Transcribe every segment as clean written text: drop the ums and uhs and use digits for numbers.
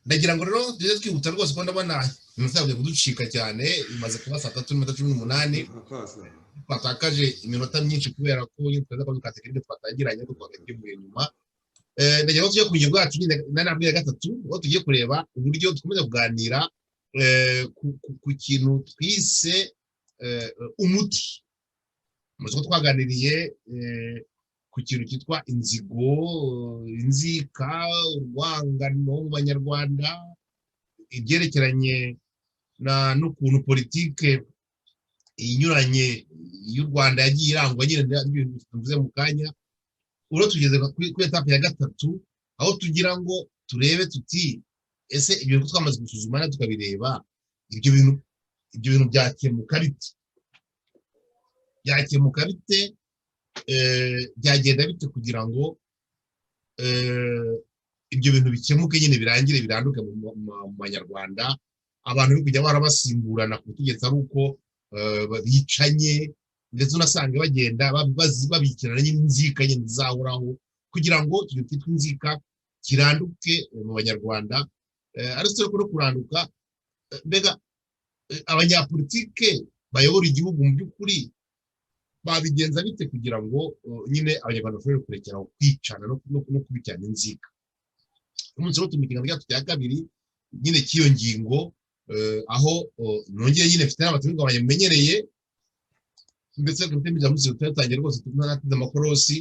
ndagira ngo rero tujye twihuta rwose ko ndabona iminota yagiye kuducika cyane, imaze kuba 3:18 twatakaje iminota myinshi kubera ko tweza ko dukatekereza twatangiranye ariko twagakemuye nyuma. Ndagira ngo tujye ku ngingo yacu nyine nabwiye gatatu, aho tugiye kureba uburyo dukomeza kuganira ku kintu twise umuti. Muzi ko twaganiriye ku kintu cyitwa inzigo, inzika, urwangano mu banyarwanda, ibyerekeranye n'ukuntu politike inyuranye y'u Rwanda yagiye irangwa nyine n'ibintu tuvuze mu kanya. Uro tugeze ku etape ya gatatu, aho tugira ngo turebe tuti ese ibyo twamaze gusuzuma na tukabireba, ibyo bintu byakemuka bite, byagenda bite kugira ngo ibyo bintu bikemuke nyine birangire biranduke mu banyarwanda, abantu bari kujya barabasimburana ku butegetsi ari uko bicanye, ndetse unasanga bagenda babikirana n'inzika nyine zizahoraho kugira ngo icyo cyitwa inzika kiranduke mu banyarwanda. Ariko no kuranduka, mbega abanyapolitike bayobora igihugu mu by'ukuri babigenza bite kugira ngo nyine abanyarwanda bashobore kurekera kwicana no kubicana inzika. Umunsi wo tumikina cyacu cya kabiri nyine cy'iyo ngingo, aho nongeye nyine mfite n'abatumirwa bamenyereye, ndetse gutemeza muzi tutatangiye rwose tunatinde amakorosi.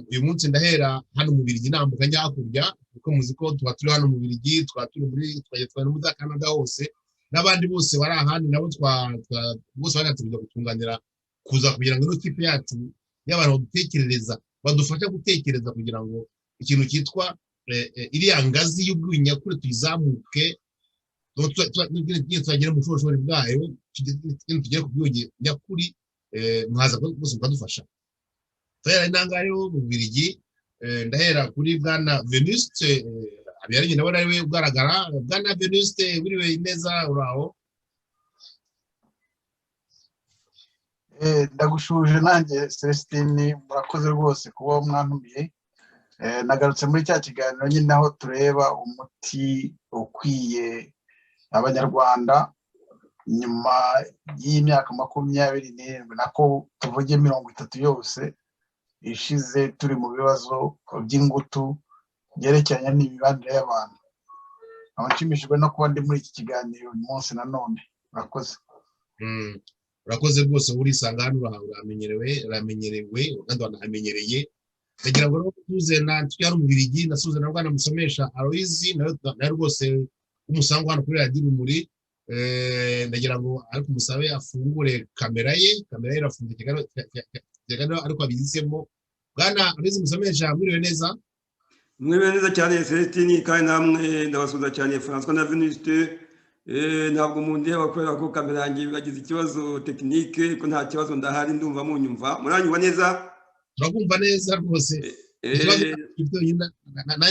Uyu munsi ndahera hano mu Bubiligi nambuka njya hakurya, kuko muzi ko tuba turi hano mu Bubiligi, turi muri no muri Canada hose, n'abandi bose bari ahandi nabo bose bagategura gutunganira kuza kugira ngo ino kipe yacu y'abantu dutekerereza badufasha gutekereza kugira ngo ikintu cyitwa iriya ngazi y'ubwinyakuri tuyizamuke, tugere mu bushobozi bwayo, tugere ku bwiyongere nyakuri, mwaza bose mukadufasha. Twera intanga rero mu Bubiligi, ndahera kuri Bwana Venuste Habiyaremye, ndabona ariwe ugaragara. Bwana Venuste, wiriwe neza, uraho? Ndagushuje nanjye Celestine, murakoze rwose kuba mwantumiye. Nagarutse muri cya kiganiro nyine aho tureba umuti ukwiye abanyarwanda nyuma y'imyaka 27 nako tuvuge 30 yose ishize turi mu bibazo by'ingutu byerekeranye n'imibanire y'abantu. Abashimishijwe no kuba ndi muri iki kiganiro uyu munsi nanone. Murakoze. Urakoze rwose, urisanga hano uramenyerewe kandi wanamenyereye. Ndagira ngo tuze tujya mu Bubiligi, nasuze na Bwana Musomesha Aloyizi nawe rwose umusango hano kuri Radio Urumuri. Ndagira ngo ariko musabe afungure kamera ye irafunze cyane ariko abizisemo. Bwana Aloyizi Musomesha, mwiriwe neza? Mwiriwe neza cyane Celestine, kandi namwe ndabasuza cyane François na Venuste. Ntabwo mundi yabakorera ko kamera yanjye bagize ikibazo tekinike, ko nta kibazo ndahari, ndumva munyumva. Muranyumva neza? Turakumva neza rwose. Nanjye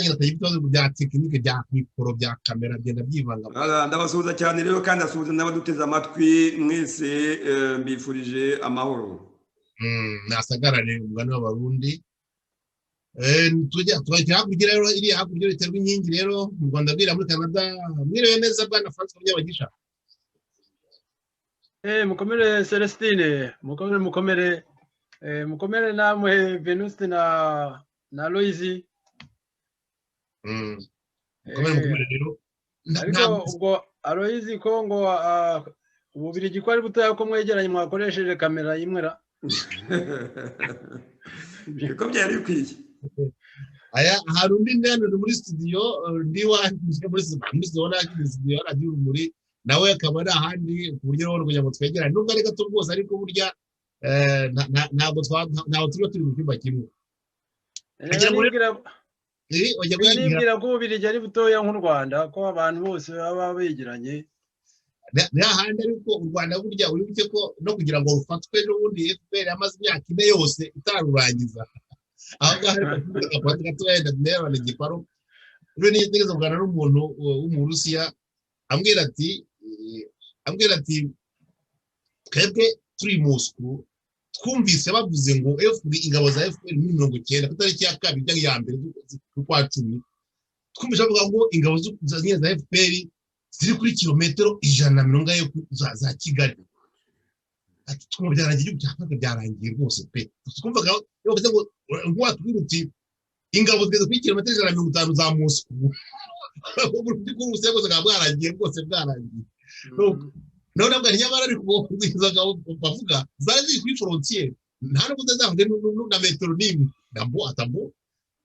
nataye ibibazo bya tekinike bya mikoro bya kamera byenda byivanga. Ndabasuhuza cyane rero, kandi asuhuza n'abaduteze amatwi mwese, mbifurije amahoro. Nasagarane umugani w'Abarundi. Tujya hakurya rero, iri hakurya riterwa inkingi rero mu Rwanda bwira muri Canada. Mwiriwe neza Bwana François Munyabagisha? Mukomere Celestine, mukomere namwe Venuste na Aloyizi. Mukomere rero. Ariko ubwo Aloyizi ko ngo Ububiligi ko ari butoya ko mwegeranye mwakoresheje kamera y'imwera. Biko byari bikwiye. Aya hari undi ndende muri studio muri studio Radio Urumuri, nawe akaba ari ahandi ku buryo rero kugira ngo twegerane, nubwo ari gato rwose, ariko burya ntabwo turi mu cyumba kimwe. Nibwira ko Ububiligi ari butoya nk'u Rwanda, ko abantu bose baba begeranye. Ni ahandi, ariko u Rwanda burya uribuke ko no kugira ngo rufatwe n'ubundi FPR yamaze imyaka 4 yose itarurangiza. Aho ngaho gatoya ndabona igiparo. Rero nigeze kuganira n'umuntu w'Umurusiya, ambwira ati twebwe turi Moscow twumvise bavuze ngo ingabo za FPR muri 90 ku tariki ya 2 ya mbere z'ukwa 10 twumvise avuga ngo ingabo za FPR ziri kuri kilometero 150 za Kigali. Ati twumva byarangiye igihugu cyafaka byarangiye rwose pe. Twumvaga bavuze ngo watubwira uti ingabo zigeze kuri kilometero 150 za Moscow. Uburyo bw'ubusego bwarangiye rwose bwarangiye. None nabwo nyamara ari kubizaga bavuga zazi kuri frontier nta nubwo zazavuga na metero nimwe ndambo atambo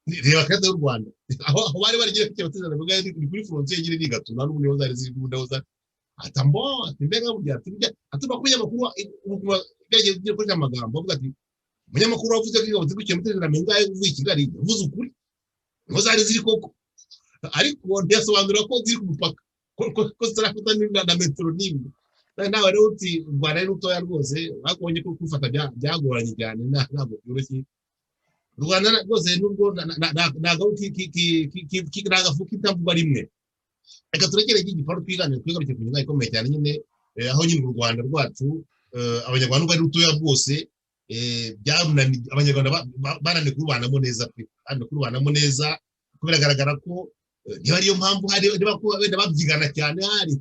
reba kandi y'u Rwanda aho bari bagiye kutezana bavuga ni kuri frontier nyine ni gatuna n'ubu niho zari ziri gudahoza atambo mbega burya atuma kuya makuru byagiye kuri amagambo avuga ati umunyamakuru wavuze ko ingabo ziri kuri mengaye uvuye Kigali uvuze ukuri ngo zari ziri koko ariko ntiyasobanura ko ziri ku mupaka ko zitarafuta na metero nimwe nawe rero uti u Rwanda ari rutoya rwose bakubonye ko kufata byagoranye cyane ntabwo byoroshye u Rwanda rwose nubwo nagaho nagafuka itamvuga rimwe reka turekere iki giparu twiganire twigaruke ku nyunga ikomeye cyane nyine aho nyine u Rwanda rwacu abanyarwanda bari rutoya rwose byarunaniye abanyarwanda bananiye kurubanamo neza pe kandi kurubanamo neza kubiragaragara ko niba ariyo mpamvu hari wenda babyigana cyane hari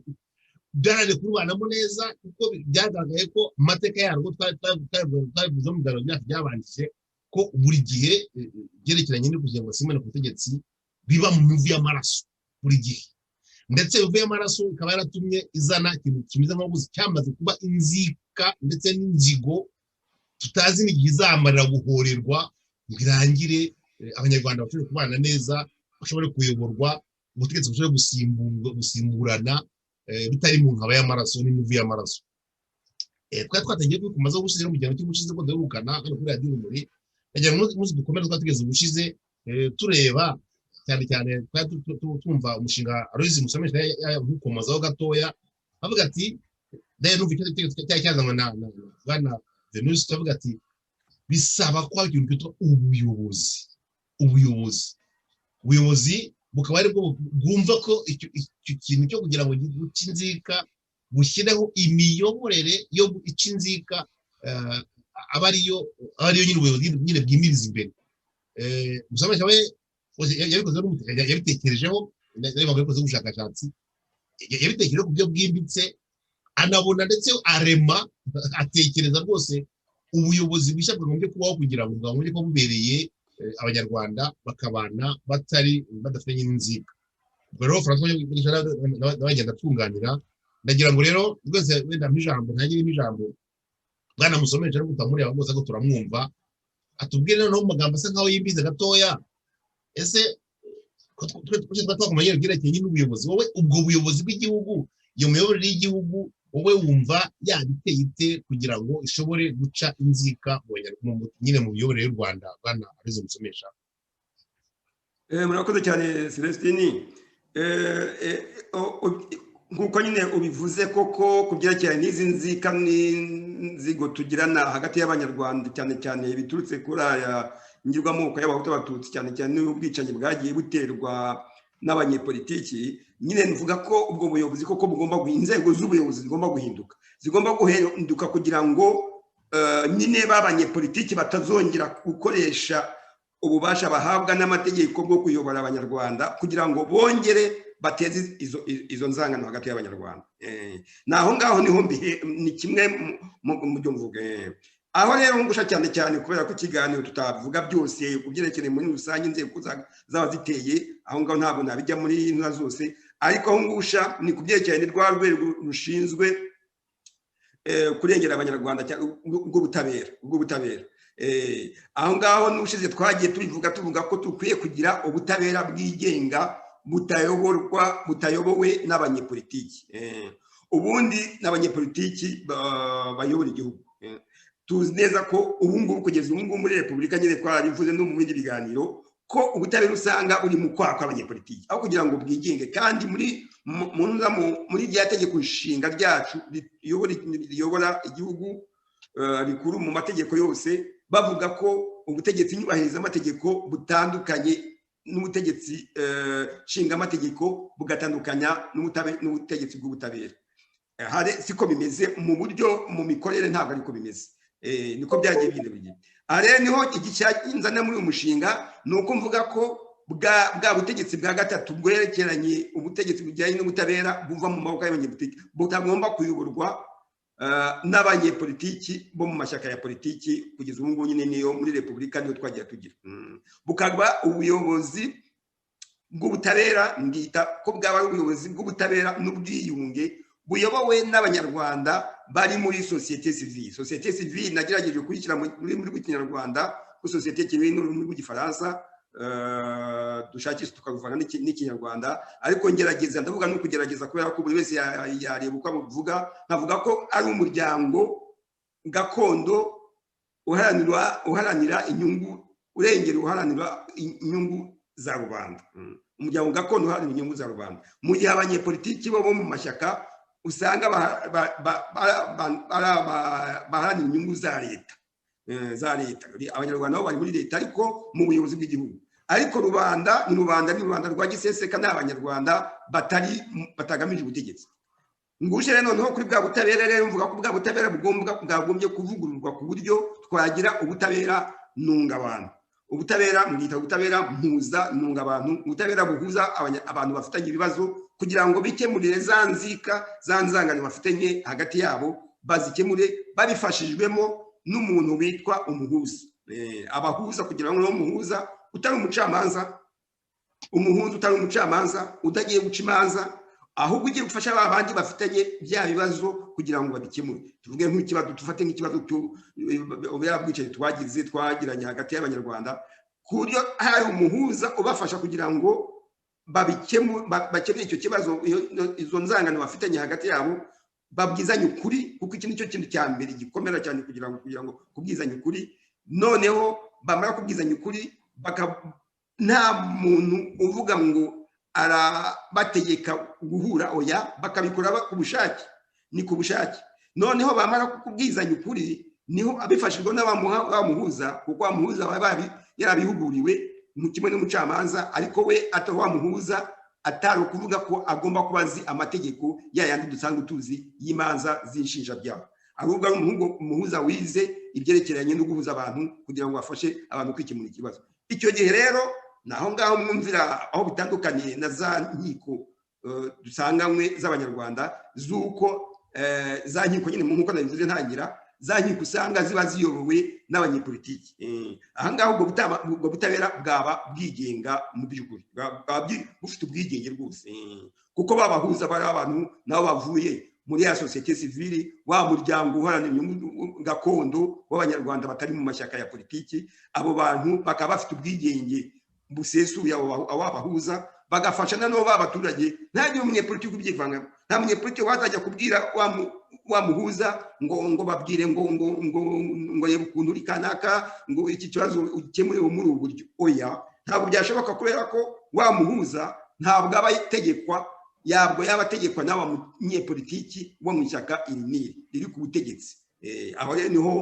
byarane kurubanamo neza kuko byagaragaye ko amateka yarwo twabivuze mu biganiro byacu byabanjije ko buri gihe byerekeranye no kugira ngo simane ku butegetsi biba mu mivu y'amaraso buri gihe ndetse mivu y'amaraso ikaba yaratumye izana ikintu kimeze nk'ubuzi cyamaze kuba inzika ndetse n'inzigo tutazi n'igihe izamarira guhorerwa birangire abanyarwanda bashobore kubana neza bashobore kuyoborwa ubutegetsi bushobore gusimburana bitari mu nkaba y'amaraso n'imivu y'amaraso twari twatangiye kumaze gushize mu gihe cy'ubushize ko derukana hano kuri radio Urumuri yagira umunsi dukomeza twatugeze ubushize tureba cyane cyane twumva umushinga Aloys Musomesha yahukomazaho gatoya avuga ati daye numva icyo cyazanwa na bwana Venus avuga ati bisaba ko ikintu cyitwa ubuyobozi bukaba ari bwo bwumva ko icyo kintu cyo kugira ngo gikinzika bushyireho imiyoborere yo icinzika aba ariyo nyine ubuyobozi nyine bwimiriza imbere Musomesha we yabitekerejeho n'abantu bakoze ubushakashatsi yabitekerejeho ku byo bwimbitse anabona ndetse arema atekereza rwose ubuyobozi bwishya bwagombye kubaho kugira ngo bwagombye kuba bubereye abanyarwanda bakabana badafite n'inzika ubwo rero François bagenda tunganira ndagira ngo rero rwose wenda ijambo ntagire ijambo bwana Musomesha ari gutamurira bose ko turamwumva atubwire no mu magambo asa nkaho yimbize gatoya ese twakomanye byerekeye n'ubuyobozi wowe ubwo buyobozi bw'igihugu iyo miyoborere y'igihugu wowe wumva yabiteye ite kugira ngo ishobore guca inzika nyine mu miyoborere y'u Rwanda bwana Aloys Musomesha murakoze cyane Celestini nkuko nyine ubivuze koko kubyerekeye n'izi nzika n'inzigo tugirana hagati y'abanyarwanda cyane cyane biturutse kuri aya ngirwamoko y'abahutu abatutsi cyane cyane n'ubwicanyi bwagiye buterwa n'abanyepolitiki nyine nvuga ko ubwo buyobozi koko bugomba inzego z'ubuyobozi zigomba guhinduka kugira ngo nyine b'abanyepolitiki batazongera gukoresha ububasha bahabwa n'amategeko bwo kuyobora abanyarwanda kugira ngo bongere bateze izo nzangano hagati y'abanyarwanda naho ngaho niho ni kimwe mu byo mvuga aho rero ngusha cyane cyane kubera ko ikiganiro tutavuga byose kubyerekeye muri rusange inzego zaba ziteye aho ngaho ntabwo nabijya muri intara zose ariko aho ngusha ni kubyerekeye rwa rwego rushinzwe kurengera abanyarwanda ubw'ubutabera aho ngaho n'ushize twagiye tuvuga ko dukwiye kugira ubutabera bwigenga butayobowe n'abanyepolitiki ubundi n'abanyepolitiki bayobora igihugu tuzi neza ko ubu ngubu kugeza ubu ngubu muri repubulika nyine twarabivuze no mu bindi biganiro ko ubutabera usanga uri mu kwaha kw'abanyepolitiki aho kugira ngo bwigenge kandi muri rya tegeko nshinga ryacu riyobora igihugu rikuru mu mategeko yose bavuga ko ubutegetsi nyubahiriza amategeko butandukanye n'ubutegetsi nshinga amategeko bugatandukanya n'ubutegetsi bw'ubutabera siko bimeze mu buryo mu mikorere ntabwo ariko bimeze niko byagiye bindi bigiye rero niho igice nzana muri uyu mushinga ni uko mvuga ko bwa butegetsi bwa gatatu bwerekeranye ubutegetsi bujyanye n'ubutabera buva mu maboko y'abanyepolitiki butagomba kuyoborwa n'abanyepolitiki bo mu mashyaka ya politiki kugeza ubu ngubu nyine niyo muri repubulika niyo twagiye tugira bukaba ubuyobozi bw'ubutabera ndita ko bwaba ari ubuyobozi bw'ubutabera n'ubwiyunge buyobowe n'abanyarwanda bari muri societe civile. Societe civile nagerageje kuyishyira muri rw'ikinyarwanda ko societe civile n'ururimi rw'igifaransa dushakisha tukavugana n'ikinyarwanda ariko ngerageza ndavuga no kugerageza kubera ko buri wese yareba uko avuga nkavuga ko ari umuryango gakondo uharanira inyungu urengera uharanira inyungu za rubanda. Umuryango gakondo uharanira inyungu za rubanda mu gihe abanyepolitiki bo mu mashyaka usanga baharanira inyungu za leta abanyarwanda bo bari muri leta ariko mu buyobozi bw'igihugu ariko rubanda ni rubanda rwa giseseka n'abanyarwanda batagamije ubutegetsi nguje rero noneho kuri bwa butabera rero mvuga ko bwa butabera bwagombye kuvugururwa ku buryo twagira ubutabera nunga abantu ubutabera mwita ubutabera mpuza nunga abantu ubutabera buhuza abantu bafitanye ibibazo kugira ngo bikemurire za nzika za nzangano bafitanye hagati yabo bazikemure babifashijwemo n'umuntu witwa umuhuza abahuza kugira ngo umuhuza utari umucamanza umuhuza utari umucamanza utagiye guca imanza ahubwo ugiye gufasha abandi bafitanye bya bibazo kugira ngo babikemure tuvuge nk'ikibazo dufate nk'ikibazo bwicaye twagiranye hagati y'abanyarwanda ku buryo hari umuhuza ubafasha kugira ngo bakemure icyo kibazo izo nzangano bafitanye hagati yabo babwizanye ukuri kuko iki nicyo kintu cya mbere gikomera cyane kugira ngo kubwizanya ukuri noneho bamara kubwizanya ukuri nta muntu uvuga ngo arabategeka guhura oya bakabikora ku bushake ni ku bushake noneho bamara kubwizanya ukuri niho abifashijwe n'abamuhuza kuko amuhuza yarabihuguriwe mu kimwe n'umucamanza ariko we atawamuhuza atari ukuvuga ko agomba kuba azi amategeko yayandi dusanga tuzi y'imanza z'inshinjabyaha ahubwo ari umuhuza wize ibyerekeranye no guhuza abantu kugira ngo bafashe abantu kwikemura ikibazo icyo gihe rero naho ngaho mwumvira aho bitandukaniye na za nkiko dusanganywe z'abanyarwanda z'uko za nkiko nyine nk'uko nabivuze ntangira za nkiko usanga ziba ziyobowe n'abanyepolitiki ahangaha ubwo butabera bwaba bwigenga mu by'ukuri bwaba bufite ubwigenge rwose kuko babahuza bari abantu nabo bavuye muri ya societe civile wa muryango uharanira inyungu gakondo w'abanyarwanda batari mu mashyaka ya politiki abo bantu bakaba bafite ubwigenge busesuye ababahuza bagafasha nano b'abaturage ntagiye umunyepolitiki ubyivanga nta munyepolitiki wazajya kubwira wamuhuza ngo babwire ngo yeba ukuntu uri kanaka ngo iki kibazo ukemure muri ubu buryo oya ntabwo byashoboka kubera ko wamuhuza ntabwo aba yitegekwa yabwo yabategekwa n'abanyepolitiki bo mu ishyaka iri riri ku butegetsi aho rero niho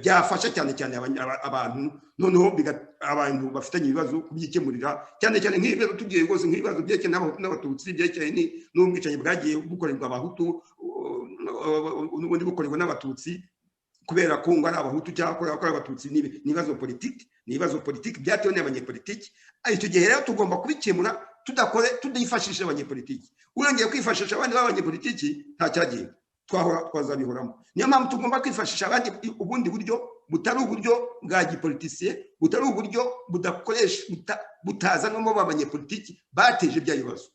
byafasha cyane cyane abantu noneho abantu bafitanye ibibazo kubyikemurira cyane cyane nk'ibibazo tugiye rwose nk'ibibazo byerekeye n'abatutsi byerekeye n'ubwicanyi bwagiye bukorerwa abahutu n'ubundi bukorerwa n'abatutsi kubera ko ngo ari abahutu cyangwa kubera ko ari abatutsi ni ibibazo politiki byatewe n'abanyepolitiki icyo gihe rero tugomba kubikemura tudifashishije abanyepolitiki urengeye kwifashisha abandi b'abanyepolitiki nta cyagenda twazabihoramo niyo mpamvu tugomba kwifashisha abandi ubundi buryo butari uburyo bwa gipolitisiye butari uburyo butazanamo abanyepolitiki bateje bya bibazo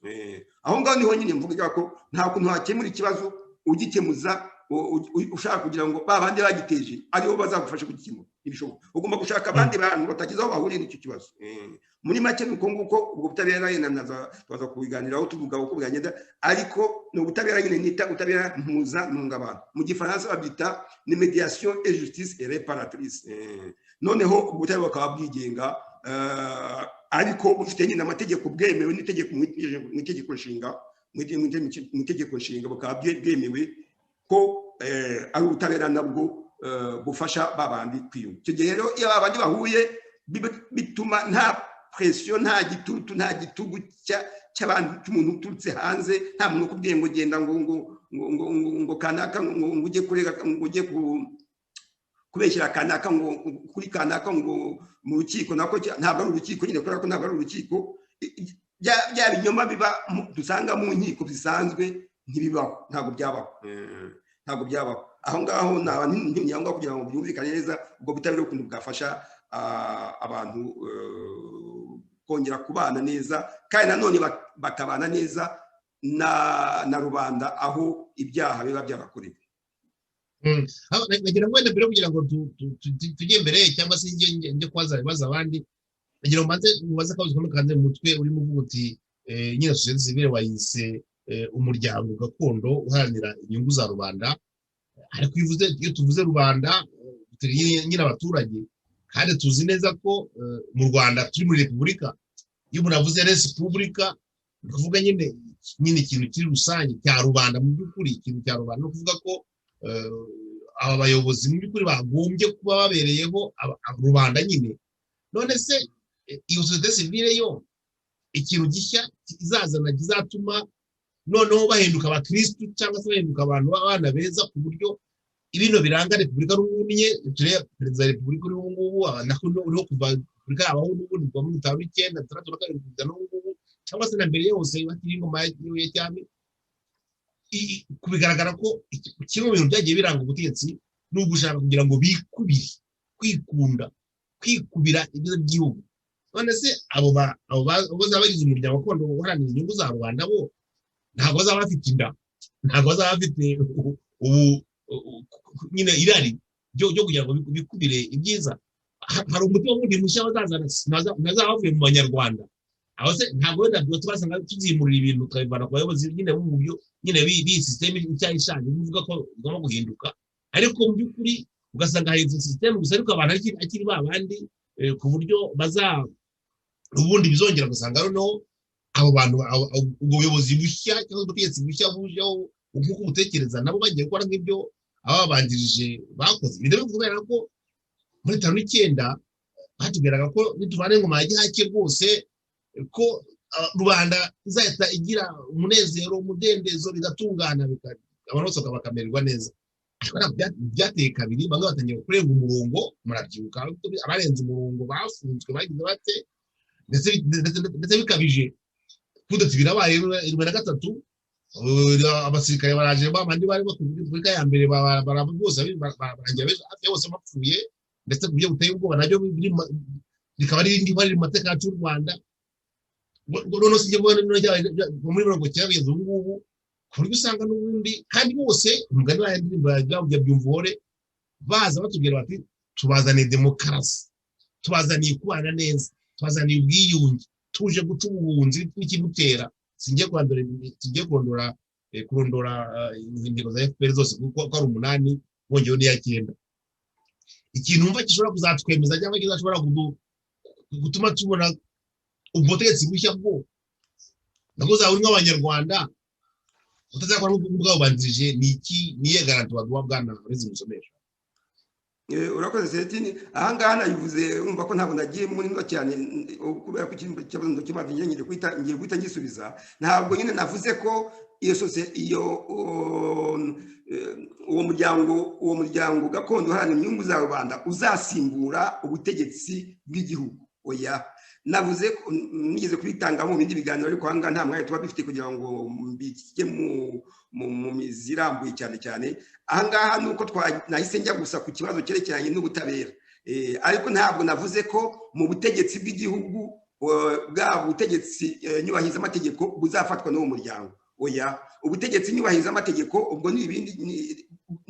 aho ngaho niho nyine mvuga ko nta kuntu hakemura ikibazo ugikemuza ushaka kugira ngo babandi bagiteje aribo bazagufasha kugikemura ibishoboka ugomba gushaka abandi bantu batagize aho bahuriye n'icyo kibazo muri make nuko nguko ubwo butabera twaza kubiganiraho tuvuga uko bwagenda ariko ni ubutabera nyine nita ubutabera mpuza nunga abantu mu gifaransa babyita ni mediation et justice et réparatrice noneho ubutabera bakaba bwigenga ariko bufite nyine amategeko bwemewe n'itegeko mu itegeko nshinga mu itegeko nshinga bakaba bwemewe ko ari ubutabera nabwo bufasha babandi kwiyunga icyo gihe rero iyo babandi bahuye bituma nta pression nta gitutu nta gitugu cy'abantu cy'umuntu uturutse hanze nta muntu ukubwiye ngo genda ngo kanaka ngo ujye kurega ngo ujye kubeshyira kanaka ngo kuri kanaka ngo mu rukiko nako ntabwo ari urukiko nyine kubera ko ntabwo ari urukiko bya binyoma biba dusanga mu nkiko zisanzwe ntibibaho ntabwo byabaho aho ngaho ntibyangwa kugira ngo byumvikane neza ubwo butabera ukuntu bwafasha abantu kongera kubana neza kandi nanone bakabana neza na rubanda aho ibyaha biba byarakorewe. nagira ngo wenda mbere kugira ngo tujye imbere cyangwa se njye kwaza ibibazo abandi nagira ngo mubaze akabazo kamwe kanze mu mutwe urimo uvuga uti nyine sosiyete sivile wayise umuryango gakondo uharanira inyungu za rubanda ariko iyo tuvuze rubanda nyine abaturage kandi tuzi neza ko mu Rwanda turi muri repubulika iyo umuntu avuze repubulika ni ukuvuga nyine ikintu kiri rusange cya rubanda mu by'ukuri ikintu cya rubanda ni ukuvuga ko aba bayobozi mu by'ukuri bagombye kuba babereyeho rubanda nyine none se iyo sosiyete sivile yo ikintu gishya izazana kizatuma noneho bahinduka abakirisitu cyangwa se bahinduka abantu b'abana beza ku buryo ibintu biranga repubulika n'ubunye perezida wa repubulika uri ubu ngubu uriho kuva repubulika yabaho n'ubundi kuva muri 1967 n'ubu cyangwa se na mbere yose bakiri ingoma ya cyami kubigaragara ko kimwe mu bintu byagiye biranga ubutegetsi ni ugushaka kugira ngo kwikubira ibyo by'igihugu none se abo bazaba bagize umuryango gakondo uharanira inyungu za rubanda bo ntabwo bazaba bafite inda ntabwo bazaba bafite nyine irari ryo kugira ngo bikubire ibyiza hari umutima wundi mushya bazazana nazaba bavuye mu banyarwanda aho se ntabwo wenda tubasanga tuzimurira ibintu tukabivana ku bayobozi nyine mu buryo nyine b'iyi sisiteme icyaha ishanje bivuga ko igomba guhinduka ariko mu by'ukuri ugasanga hari sisiteme gusa ariko abantu akiri babandi ku buryo ubundi bizongera gusanga noneho abo bantu ubwo buyobozi bushya cyangwa ubutegetsi bushya bujeho nk'uko ubutekereza nabo bagiye gukora nk'ibyo ababanjirije bakoze ibyo rero kubera ko muri 1959 batubwiraga ko nituvana ingoma ya gihake rwose ko rubanda izahita igira umunezero umudendezo bigatungana abantu bose bakamererwa neza byateye kabiri bamwe batangiye kurenga umurongo murabyibuka abarenze umurongo bafunzwe bagize bate ndetse bikabije kudati birabaye 2023 abasirikare baraje babandi bari bakubwira ya mbere bose barangira hafi bose bapfuye ndetse kubyo buteye ubwoba nabyo bikaba ari indi bari mu mateka y'u Rwanda none se njye muri mirongo cyenda bigeze ubu ngubu ku buryo usanga n'ubundi kandi bose umugani wa ndirimbo ya byumvore baza batubwira bati tubazaniye demokarasi tubazaniye kubana neza tubazaniye ubwiyunge tuje guca ubuhunzi n'ikimutera singiye kurondora ingingo za FPR zose kuko ari 8 bongeyeho n'iya 9 ikintu umva gishobora kuzatwemeza cyangwa kizashobora gutuma tubona ubutegetsi bushya bwo nako zawe nk'abanyarwanda utazakora nk'ubwabo banzije niye garanti baduha bwana Rizzi Musomesha. Urakoze Celestine ahangaha nayivuze umva ko ntabwo nagiye muri ndo cyane kubera ko ikibazo kimaze ngiye guhita ngisubiza ntabwo nyine navuze ko uwo muryango gakondo uharanira inyungu za rubanda uzasimbura ubutegetsi bw'igihugu oya navuze nigeze kubitanga mu bindi biganiro ariko ahangaha nta mwanya tuba bifite kugira ngo mbike mu mizirambuye cyane ahangaha nuko nahise njya gusa ku kibazo cyerekeranye n'ubutabera ariko ntabwo navuze ko mu butegetsi bw'igihugu bwa butegetsi nyubahiriza amategeko buzafatwa n'uwo muryango oya ubutegetsi nyubahiriza amategeko ubwo ni ibindi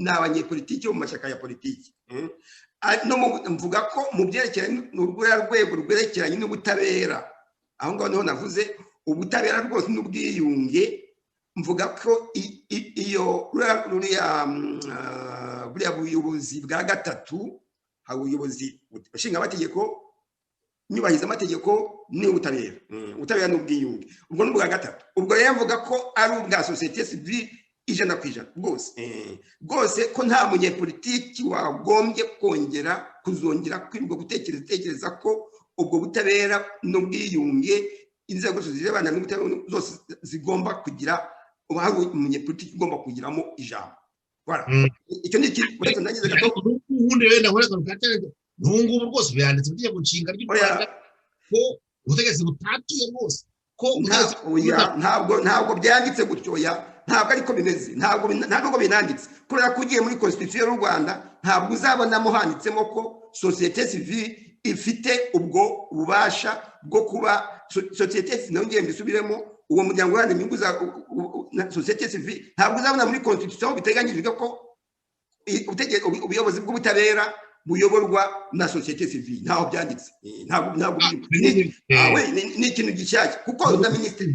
n'abanyepolitiki bo mu mashyaka ya politiki no mvuga ko mu byerekeranye n'urwego rwerekeranye n'ubutabera aho ngaho niho navuze ubutabera rwose n'ubwiyunge mvuga ko buriya buyobozi bwa gatatu hari ubuyobozi bushinga amategeko nyubahiriza amategeko ubutabera n'ubwiyunge ubwo ni ubwa gatatu ubwo rero mvuga ko ari ubwa sosiyete sivile 100% rwose ko nta munyepolitiki wagombye kuzongera kwirirwa gutekereza ko ubwo butabera n'ubwiyunge inzego zirebana n'ubutabera zose zigomba kugira hari umunyepolitiki ugomba kugiramo ijambo voilà icyo ni ikintu nagize gato ubundi wenda nkora akantu kateretse n'ubungubu rwose byanditse mu itegeko nshinga ry'u Rwanda ko ubutegetsi butatuye rwose ko ntabwo byanditse gutyo ntabwo ariko bimeze ntabwo binanditse kubera ko ugiye muri constitution y'u Rwanda ntabwo uzabonamo handitsemo ko société civile ifite ubwo ububasha bwo kuba société civile nongeye mbisubiremo uwo muryango w'andi inyungu za société civile ntabwo uzabona muri constitution biteganyijwe ko ubuyobozi bw'ubutabera buyoborwa na société civile ntaho byanditse ntabwo ni ikintu gishyashya kuko na minisitiri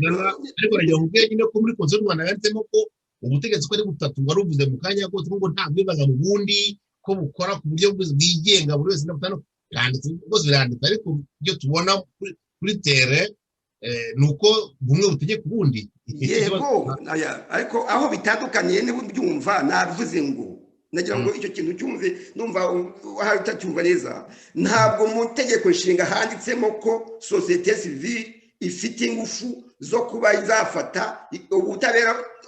ariko rero ubwe nyine ko muri konzo y'u Rwanda yanditsemo ko ubutegetsi ko ari butatu ngo aruvuze mu kanya ko nta bwibaza mu bundi ko bukora ku buryo bwigenga buri wese n'abutano yanditse rwose biranditse ariko ibyo tubona kuri tere nuko bumwe butegeka ubundi yego ariko aho bitandukaniye niba ubyumva nabivuze ngo nagira ngo icyo kintu cyumve numva ahari utacyumva neza ntabwo mu tegeko nshinga handitsemo ko société civile ifite ingufu zo kuba izafata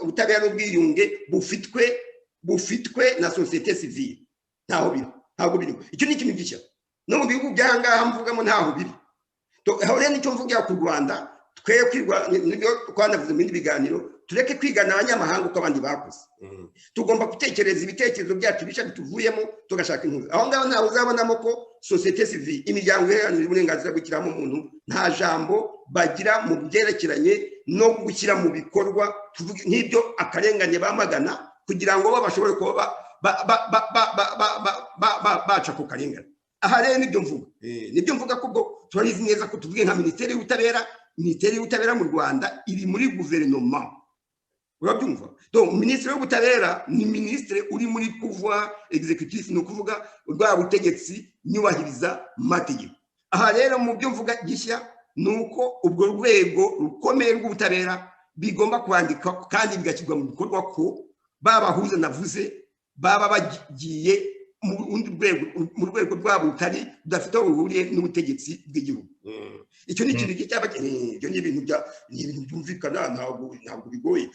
ubutabera n'ubwiyunge bufitwe na société civile ntabwo biri icyo ni ikintu gishya no mu bihugu by'ahangaha mvugamo ntaho biri aho rero nicyo mvugira ku Rwanda twe kwirwa nibyo twanavuze mu bindi biganiro tureke kwigana abanyamahanga uko abandi bakoze tugomba gutekereza ibitekerezo byacu bisha bituvuyemo tugashaka inkuru aho ngaho ntawe uzabonamo ko société civile imiryango iharanira uburenganzira bw'ikiremwamuntu nta jambo bagira mu byerekeranye no gushyira mu bikorwa nk'ibyo akarengane bamagana kugira ngo bashobore kuba baca ku karengane aha rero nibyo mvuga kubwo turabizi neza ko tuvuge nka minisiteri y'ubutabera mu Rwanda iri muri guverinoma urabyumva donc minisitiri w'ubutabera ni minisitiri uri muri pouvoir executif no kuvuga rwa butegetsi nyubahiriza mategeko aha rero mu byo mvuga gishya nuko ubwo rwego rukomeye rw'ubutabera bigomba kwandika kandi bigashyirwa mu bikorwa ko babahuza navuze baba bagiye mu rwego rwabo rutari rudafite aho ruhuriye n'ubutegetsi bw'igihugu icyo ni ikintu ibyo ni ibintu byumvikana ntabwo bigoye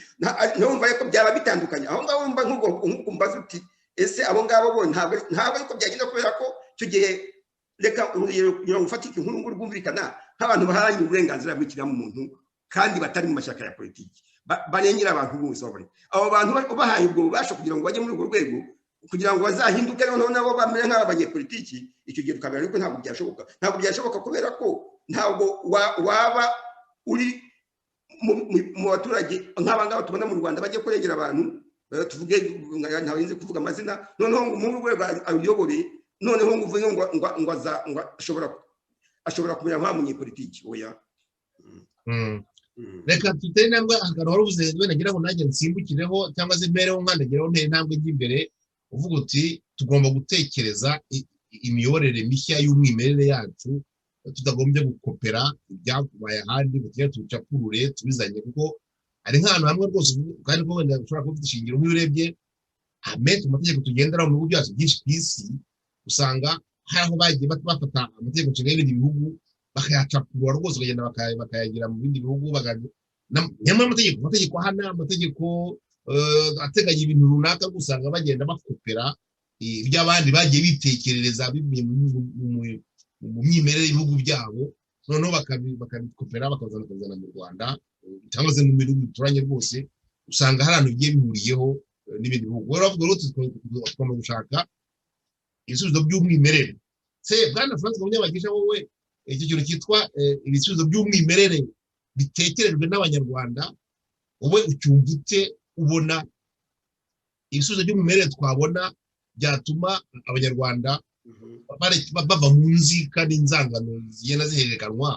ntumva ko byaba bitandukanye aho ngaho wumva nk'ubwo mbaza uti ese abo ngabo bo ntabwo ariko byagenda kubera ko icyo gihe reka urugero ufatike inkuru rwumvikana nk'abantu baharanira uburenganzira bw'ikiremwamuntu kandi batari mu mashyaka ya politiki barengera abantu bose abo bantu bahaye ubwo bubasha kugira ngo bajye muri urwo rwego kugira ngo bazahinduke noneho nabo bamere nk'abanyepolitiki icyo gihe tukabera ariko ntabwo byashoboka kubera ko ntabwo waba uri mu baturage nk'aba ngaba tubona mu Rwanda bajya kurengera abantu tuvuge ntarinze kuvuga amazina noneho ngo mu rwego ayobore noneho ngo uvuge ngo ashobora kumera nk'abanyepolitiki oya reka tutere intambwe ahantu wari uvuze wenda ngira ngo nanjye nsimbukireho cyangwa se mpereho nkandagiraho ntere intambwe imbere uvuga uti tugomba gutekereza imiyoborere mishya y'umwimerere yacu tutagombye gukopera ibyakubaye ahandi ngo tujye tubicakurure tubizanye kuko ari nk'ahantu hamwe rwose kandi ko wenda ushobora kuba ufite ishingiro nk'iyo urebye amenshi mu mategeko tugenderaho mu bihugu byacu byinshi ku isi usanga hari aho bagiye bafata amategeko nshinga y'ibindi bihugu bakayacakurura rwose bakagenda bakayagira mu bindi bihugu nyamara amategeko ahana amategeko ateganya ibintu runaka usanga bagenda bakopera iby'abandi bagiye bitekerereza bivuye mu myimerere y'ibihugu byabo noneho bakabikopera bakazana mu Rwanda cyangwa se mu bihugu bituranye rwose usanga hari ahantu bigiye bihuriyeho n'ibindi bihugu rero bavuga ngo tugomba gushaka ibisubizo by'umwimerere se bwana Francis Munyabagisha wowe iki kintu cyitwa ibisubizo by'umwimerere bitekerejwe n'abanyarwanda wowe ucyumva ute ubona ibisubizo by'umwimerere twabona byatuma abanyarwanda bava mu nzika n'inzangano zigenda zihererekanwa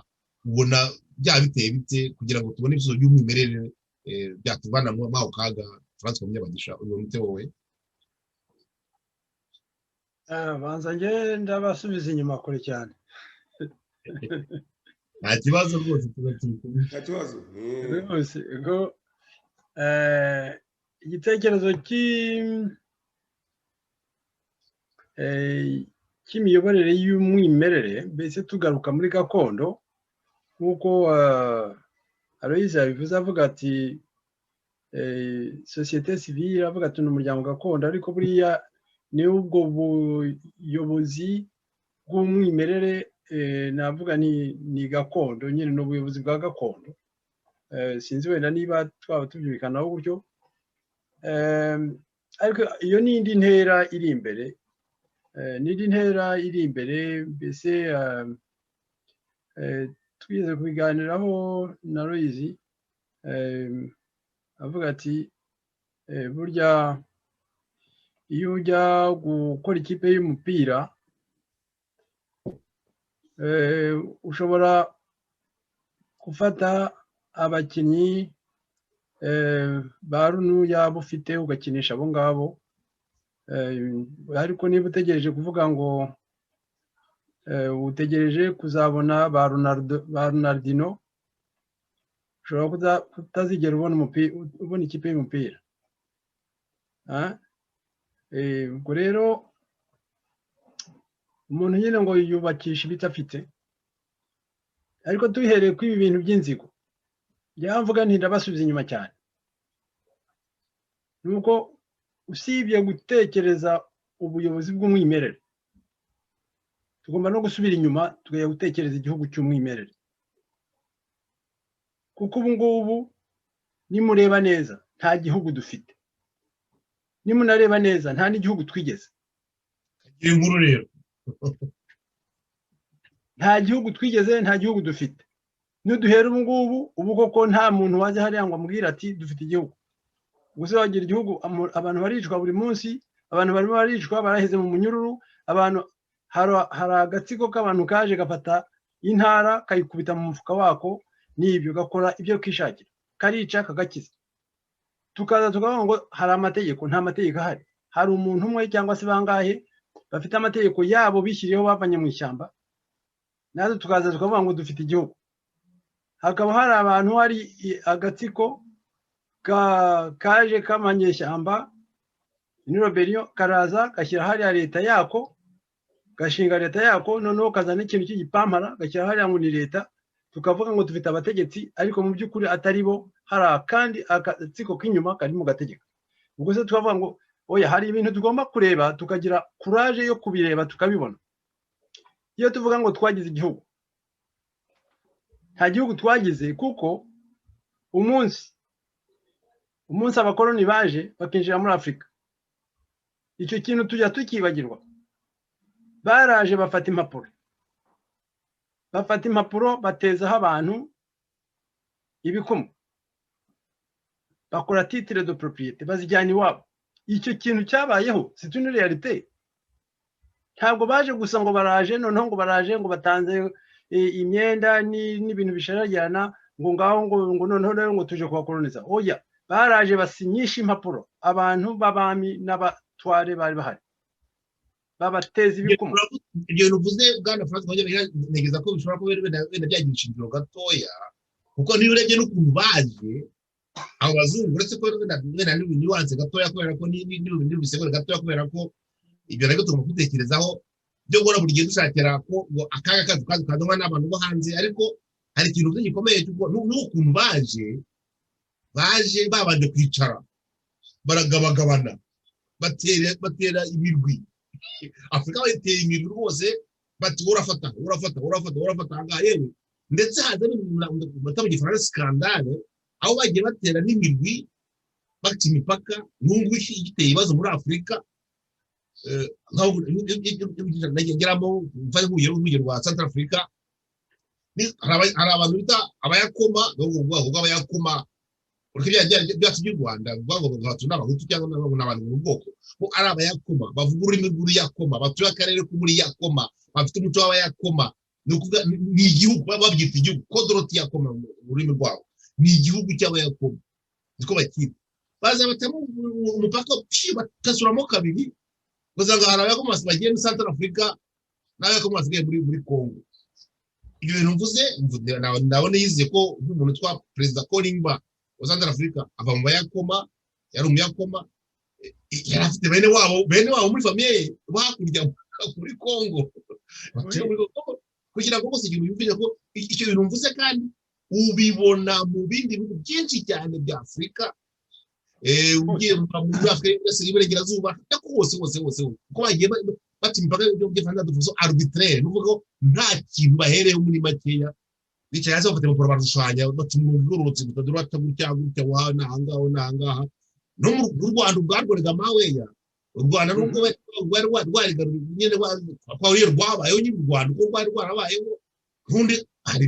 ubona byaba biteye bite kugira ngo tubone ibisubizo by'umwimerere byatuvana mu aho kaga Francis Munyabagisha uyu mute wowe banza ngenda basubiza inyuma kure cyane nta kibazo rwose nta kibazo rwose ngo igitekerezo cy'imiyoborere y'umwimerere mbese tugaruka muri gakondo nk'uko Aloyize yabivuze avuga ati sosiyete sivile avuga ati ni umuryango gakondo ariko buriya ni ubwo buyobozi bw'umwimerere navuga ni gakondo nyine ni ubuyobozi bwa gakondo sinzi wenda niba twaba tubyumvikanaho gutyo ariko iyo ni indi ntera iri imbere mbese twize kubiganiraho na Loyizi avuga ati burya iyo ujya gukora ikipe y'umupira ushobora gufata abakinnyi ba runu yaba ufite ugakinisha abo ngabo ariko niba utegereje kuvuga ngo utegereje kuzabona ba Ronaldinho ushobora kutazigera ubona ikipe y'umupira ubwo rero umuntu nyine ngo yubakisha ibiti afite ariko tubihereye kuri ibi bintu by'inzigo mvuga ntindabasubiza inyuma cyane nuko usibye gutekereza ubuyobozi bw'umwimerere tugomba no gusubira inyuma tugaya gutekereza igihugu cy'umwimerere kuko ubu ngubu nimureba neza nta gihugu dufite nimunareba neza nta n'igihugu twigeze inkuru rero nta gihugu twigeze nta gihugu dufite nuduhera ubu koko nta muntu waje hariya ngo amubwire ati dufite igihugu gusa wagira igihugu abantu baricwa buri munsi abantu barimo baricwa baraheze mu munyururu abantu hari agatsiko k'abantu kaje gafata intara kayikubita mu mufuka wako n'ibyo gakora ibyo kwishakira karica kagakiza tukaza tukavuga ngo hari amategeko nta mategeko ahari hari umuntu umwe cyangwa se bangahe bafite amategeko yabo bishyiriyeho bavanye mu ishyamba natwe tukaza tukavuga ngo dufite igihugu hakaba hari abantu hari agatsiko kaje k'amanyeshyamba n'iroberiyo karaza gashyira hariya leta yako gashinga leta yako noneho kazana ikintu cy'igipampara gashyira hariya ngo ni leta tukavuga ngo dufite abategetsi ariko mu by'ukuri atari bo hari akandi agatsiko k'inyuma kari mu gategeko ubwo se tukavuga ngo oya hari ibintu tugomba kureba tukagira kuraje yo kubireba tukabibona iyo tuvuga ngo twagize igihugu nta gihugu twagize kuko umunsi abakoloni baje bakinjira muri Afurika icyo kintu tujya tukibagirwa baraje bafata impapuro batezaho abantu ibikumu bakora titre de propriété bazijyana iwabo icyo kintu cyabayeho c'est une réalité ntabwo baje gusa ngo baraje noneho ngo baraje ngo batanze imyenda n'ibintu bisharagirana ngo ngaho ngo noneho rero ngo tuje kubakoloniza oya baraje basinyisha impapuro abantu b'abami n'abatware bari bahari babateza ibikumu ibyo bintu uvuze bwana Francois ntegeza ko bishobora kuba wenda byagira ishingiro gatoya kuko niba urebye n'ukuntu baje abo bazungu uretse ko wenda n'ubunyuwanse gatoya kubera ko n'ibindi bisegura gatoya kubera ko ibyo nabyo tugomba kubitekerezaho byo gukora buri gihe dushakira ko akaga kacu kazanwa n'abantu bo hanze ariko hari ikintu gikomeye n'ukuntu baje babanje kwicara baragabagabana batera imirwi Afurika bayitera imirwi rwose bati urafata ahangaha yewe ndetse haza bata mu gifaransa skandale aho bagiye batera n'imirwi baca imipaka n'ubwo igiteye ibibazo muri Afurika ngeramo mfanye nk'urugero rwa Central Africa hari abantu bita abayakoma n'ubwo abayakoma byacu by'u Rwanda bavuga ngo abahutu n'abahutu cyangwa n'abantu mu bwoko bo ari abayakoma bavuga ururimi rw'uruyakoma batuye akarere ko muri yakoma bafite umuco w'abayakoma ni ukuvuga ni igihugu babyita igihugu kodoroti yakoma mu rurimi rwabo ni igihugu cy'abayakoma niko bakita baza batamo umupaka bakasuramo kabiri bazanga hari abayakoma bagiye muri Central Africa n'abayakoma basigaye muri Congo ibyo bintu mvuze ndabona yize ko nk'umuntu twa Perezida Kolimba wa Central Africa ava mu bayakoma yari umuyakoma yari afite bene wabo muri famiye bakurya muri Congo kugira ngo bose igihe yumvise ko icyo bintu mvuze kandi ubibona mu bindi bihugu byinshi cyane bya Afurika ugiye muri Afurika y'Iburengerazuba hose kuko bagiye bati imipaka y'Igifaransa dufuso arbitraire nuvuga ko nta kintu bahereyeho muri makeya bicaye hasi bafite impapuro barushushanya batuma ururutse gutadura gutya wa nangaha no mu Rwanda ubwarworega maweya u Rwanda nubwo rwarigarura nyine kwa rwabayeho nyine u Rwanda uko rwari rwarabayeho nkundi hari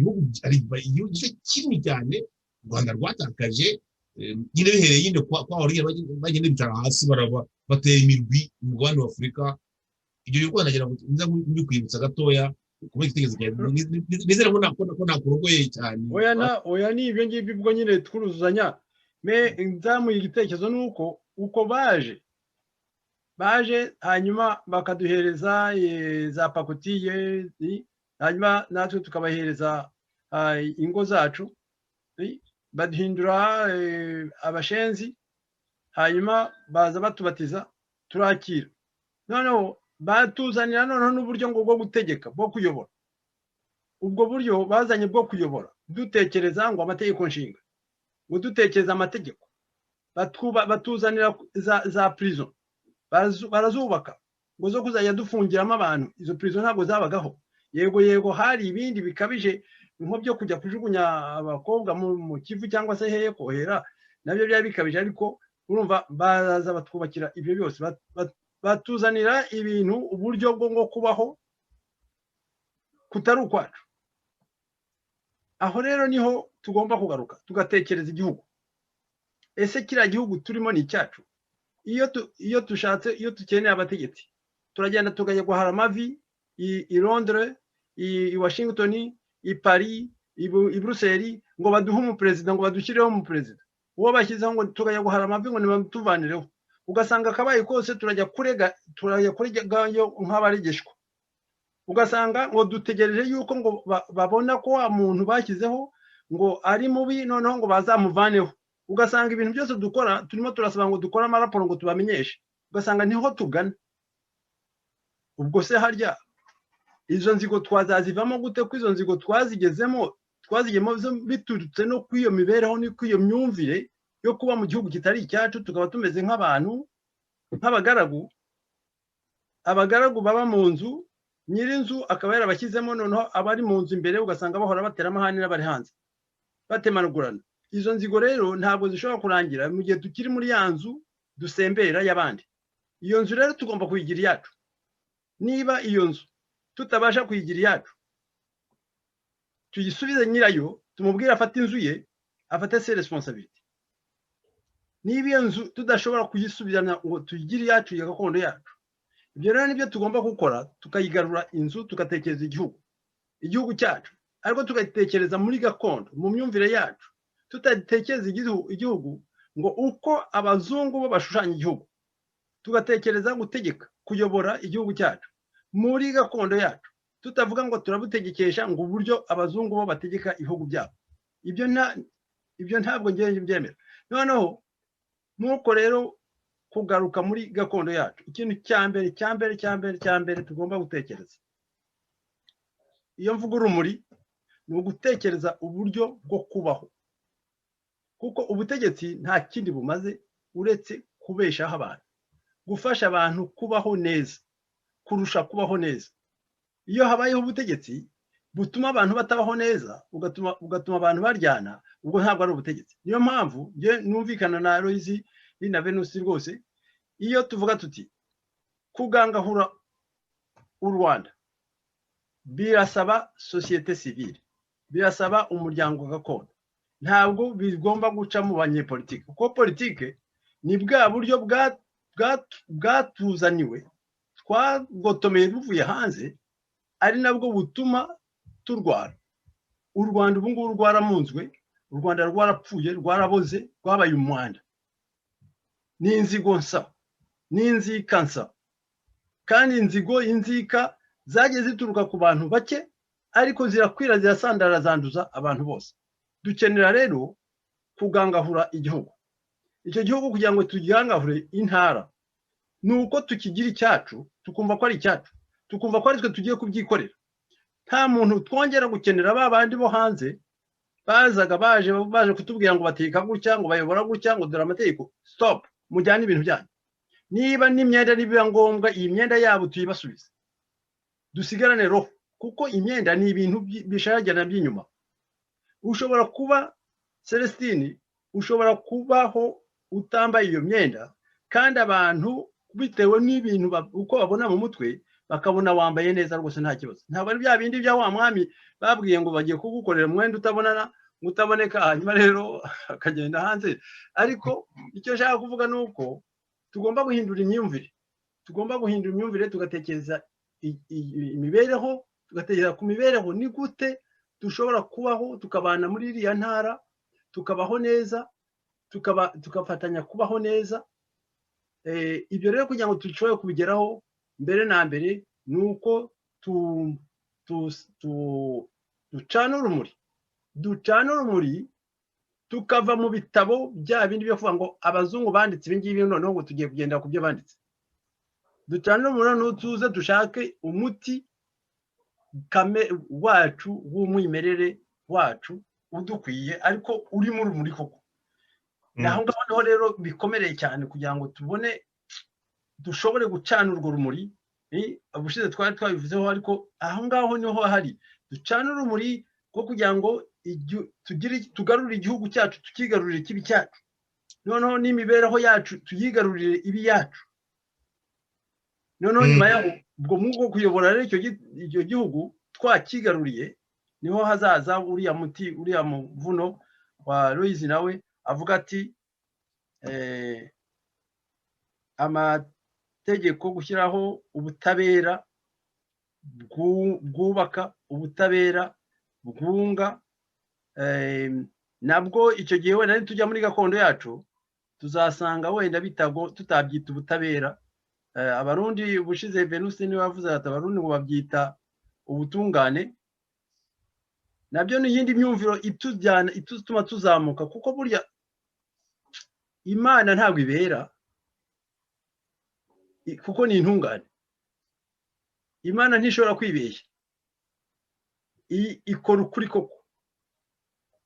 igice kimwe cyane u Rwanda rwatakaje nyine bihereye nyine kwa bagenda bicara hasi bateye imirwi mu mugabane wa Afurika ibyo Rwanda nagira ngo nza kubikwibutsa gatoya kuba igitekerezo cyawe nizera ko nakurogoye cyane oya ni ibyo ngibyo ubwo nyine twuruzanya nzamuye igitekerezo nuko uko baje hanyuma bakaduhereza za pakutiye hanyuma natwe tukabahereza ingo zacu baduhindura abashenzi hanyuma baza batubatiza turakira noneho batuzanira noneho n'uburyo ngo bwo gutegeka bwo kuyobora ubwo buryo bazanye bwo kuyobora dutekereza ngo amategeko nshinga ngo dutekereza amategeko batuzanira za prison barazubaka ngo zo kuzajya dufungiramo abantu izo prison ntabwo zabagaho yego hari ibindi bikabije nko byo kujya kujugunya abakobwa mu Kivu cyangwa se heye kohera nabyo byari bikabije ariko urumva baza batwubakira ibyo byose batuzanira ibintu uburyo bwo ngo kubaho kutari ukwacu aho rero niho tugomba kugaruka tugatekereza igihugu ese kiriya gihugu turimo ni icyacu iyo dukeneye abategetsi turagenda tukajya guhara amavi i Londres i Washington i Paris i Bruxelles ngo baduhe umuperezida ngo badushyireho umuperezida uwo bashyizeho ngo tukajya guhara amavi ngo ntibamutuvanireho ugasanga akabaye kose turajya kuregayo nk'abaregeshwa ugasanga ngo dutegereje yuko ngo babona ko wa muntu bashyizeho ngo ari mubi noneho ngo bazamuvaneho ugasanga ibintu byose dukora turimo turasaba ngo dukore amaraporo ngo tubamenyeshe ugasanga niho tugana ubwo se harya izo nzigo twazazivamo gute ko izo nzigo twazigezemo biturutse no kw'iyo mibereho no kw'iyo myumvire yo kuba mu gihugu kitari icyacu tukaba tumeze nk'abantu abagaragu baba mu nzu nyirinzu akaba yarabashyizemo noneho abari mu nzu imbere ugasanga bahora batera amahane n'abari hanze batemanugurana izo nzigo rero ntabwo zishobora kurangira mu gihe tukiri muri ya nzu dusembera y'abandi iyo nzu rero tugomba kuyigira iyacu niba iyo nzu tutabasha kuyigira iyacu tuyisubize nyirayo tumubwire afate inzu ye afate ses responsabilités niba iyo nzu tudashobora kuyisubirana ngo tuyigire iyacu ya gakondo yacu ibyo rero nibyo tugomba gukora tukayigarura inzu tugatekereza igihugu cyacu ariko tugatekereza muri gakondo mu myumvire yacu tutatekereza igihugu ngo uko abazungu bo bashushanya igihugu tugatekereza gutegeka kuyobora igihugu cyacu muri gakondo yacu tutavuga ngo turabutegekesha ngo uburyo abazungu bo bategeka ibihugu byabo ibyo ntabwo ngiye byemera noneho nuko rero kugaruka muri gakondo yacu ikintu cya mbere tugomba gutekereza iyo mvuga urumuri ni ugutekereza uburyo bwo kubaho kuko ubutegetsi nta kindi bumaze uretse kubeshaho abantu gufasha abantu kubaho neza kurusha kubaho neza iyo habayeho ubutegetsi butuma abantu batabaho neza ugatuma abantu baryana ubwo ntabwo ari ubutegetsi niyo mpamvu numvikana na Aloyizi na Venusi rwose iyo tuvuga tuti kugangahura u Rwanda birasaba sosiyete sivile birasaba umuryango gakondo ntabwo bigomba guca mu banyepolitike kuko politike ni bwa buryo bwatuzaniwe twagotomeye buvuye hanze ari nabwo butuma turwara u Rwanda ubu ngubu rwaramunzwe u Rwanda rwarapfuye rwaraboze rwabaye umwanda n'inzigo nsa n'inzika nsa kandi inzika zagiye zituruka ku bantu bake ariko zirakwira zirasandara zanduza abantu bose dukenera rero kugangahura igihugu icyo gihugu kugira ngo tugihangahure intara ni uko tukigira icyacu tukumva ko ari icyacu tukumva ko ari twe tugiye kubyikorera nta muntu twongera gukenera ba bandi bo hanze bazaga baje kutubwira ngo bateka gutya ngo bayobora gutya ngo dore amategeko stop mujyane ibintu byanyu niba n'imyenda nibiba ngombwa iyi myenda yabo tuyibasubize dusigarane roho kuko imyenda ni ibintu bishajyana by'inyuma ushobora kuba Celestine ushobora kubaho utambaye iyo myenda kandi abantu bitewe n'ibintu uko babona mu mutwe bakabona wambaye neza rwose nta kibazo ntabwo ari bya bindi bya wa mwami babwiye ngo bagiye kugukorera umwenda utabonana utaboneka hanyuma rero akagenda hanze ariko icyo nshaka kuvuga ni uko tugomba guhindura imyumvire tugatekereza imibereho tugatekereza ku mibereho ni gute dushobora kubaho tukabana muri iriya ntara tukabaho neza tugafatanya kubaho neza ibyo rero kugira ngo dushobore kubigeraho mbere na mbere ni uko ducana urumuri tukava mu bitabo bya bindi byo kuvuga ngo abazungu banditse ibi ngibi noneho ngo tugiye kugenda ku byo banditse ducana urumuri n'utuze dushake umuti wacu w'umwimerere wacu udukwiye ariko uri mu rumuri koko naho ngaho rero bikomereye cyane kugira ngo tubone dushobore gucana urwo rumuri ubushize twari twabivuzeho ariko aho ngaho niho hari ducana urumuri rwo kugira ngo tugarurire igihugu cyacu tukigarurire ikibi cyacu noneho n'imibereho yacu tuyigarurire ibi yacu noneho nyuma yaho ubwo mu kuyobora rero icyo gihugu twakigaruriye niho hazaza uriya muvuno wa Loise nawe avuga ati amategeko gushyiraho ubutabera bwubaka ubutabera bwunga nabwo icyo gihe wenda nitujya muri gakondo yacu tuzasanga wenda tutabyita ubutabera abarundi ubushize Venuste niwe wavuze ati abarundi ngo babyita ubutungane nabyo ni iyindi myumviro ituma tuzamuka kuko burya Imana ntabwo ibera kuko ni intungane Imana ntishobora kwibeshya ikora ukuri koko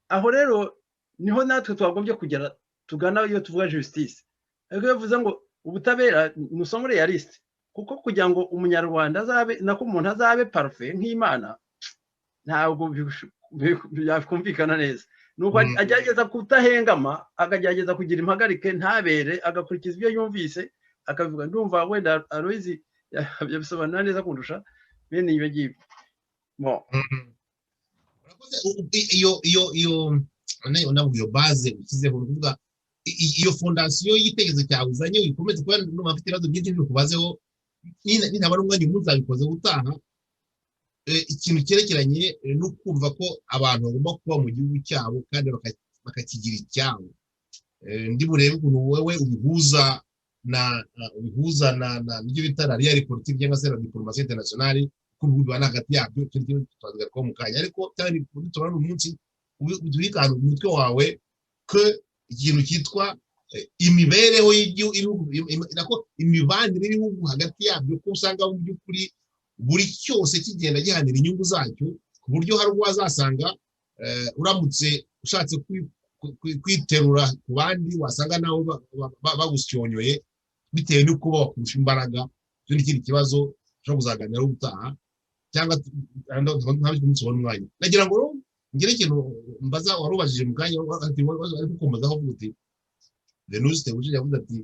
aho rero niho natwe twagombye kugera tugana iyo tuvuga justice ariko bivuze ngo ubutabera musomore ya liste kuko kugira ngo umunyarwanda azabe nako umuntu azabe parfait nk'Imana ntabwo byakumvikana neza nuko agerageza kutahengama akagerageza kugira impagarike ntabere agakurikiza ibyo yumvise akavuga ndumva wenda Aloise yabisobanura neza kundusha bene iyo ngibyo iyo base ukizeho uvuga iyo fondasiyo y'itegerezo cyawe uzanye uyikomeze kuba n'abafite ibibazo byinshi bikubazeho ntabara umwanya muzabikoze gutaha ikintu cyerekeranye no kumva ko abantu bagomba kuba mu gihugu cyabo kandi bakakigira icyabo ndi burebe ukuntu wowe ubihuza n'ibyo bita la real politique cyangwa se la diplomatie internationale kubudwana hagati yabyo cyo twavuga ko mu kanya ariko cyane tubona umunsi ubikana umutwe wawe ko ikintu cyitwa imibereho y'igihugu imibanire y'ibihugu hagati yabyo ko usanga mu by'ukuri buri cyose kigenda gihanira inyungu zacyo ku buryo hari uwazasanga uramutse ushatse kwiterura ku bandi wasanga nawe bagusyonyoye bitewe n'uko bakurusha imbaraga cyo n'ikindi kibazo cyo kuzaganiraho ubutaha cyangwa ntabwo umunsi wa mwanya nagira ngo ngire ikintu mbaza warubajije mu kanya ariko ukomeza aho uti Venuste uje yavuze ati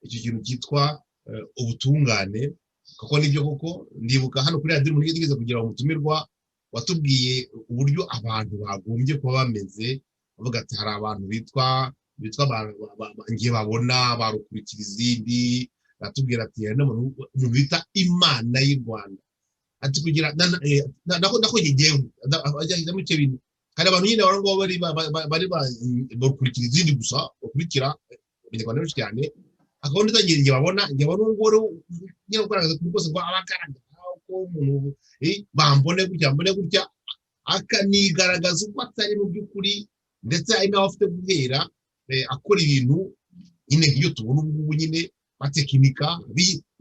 icyo kintu cyitwa ubutungane kuko nibyo koko ndibuka hano kuri radio muri gigeze kugira umutumirwa watubwiye uburyo abantu bagombye kuba bameze bavuga ati hari abantu bitwa ngiye babona barukurikira izindi batubwira ati hari n'umuntu bita Imana y'u Rwanda ati kugira nako yigeho ajya mu cyo bintu kandi abantu nyine barongo bari barukurikira izindi gusa bakurikira abanyarwanda benshi cyane akabona ngiye babona ngoro nyine kugaragaza ko rwose ngo abagaragara ko umuntu bambone gutya akanigaragaza uko atari mu by'ukuri ndetse ari nawe afite guhera akora ibintu nyine iyo tubona ubu nyine batekinika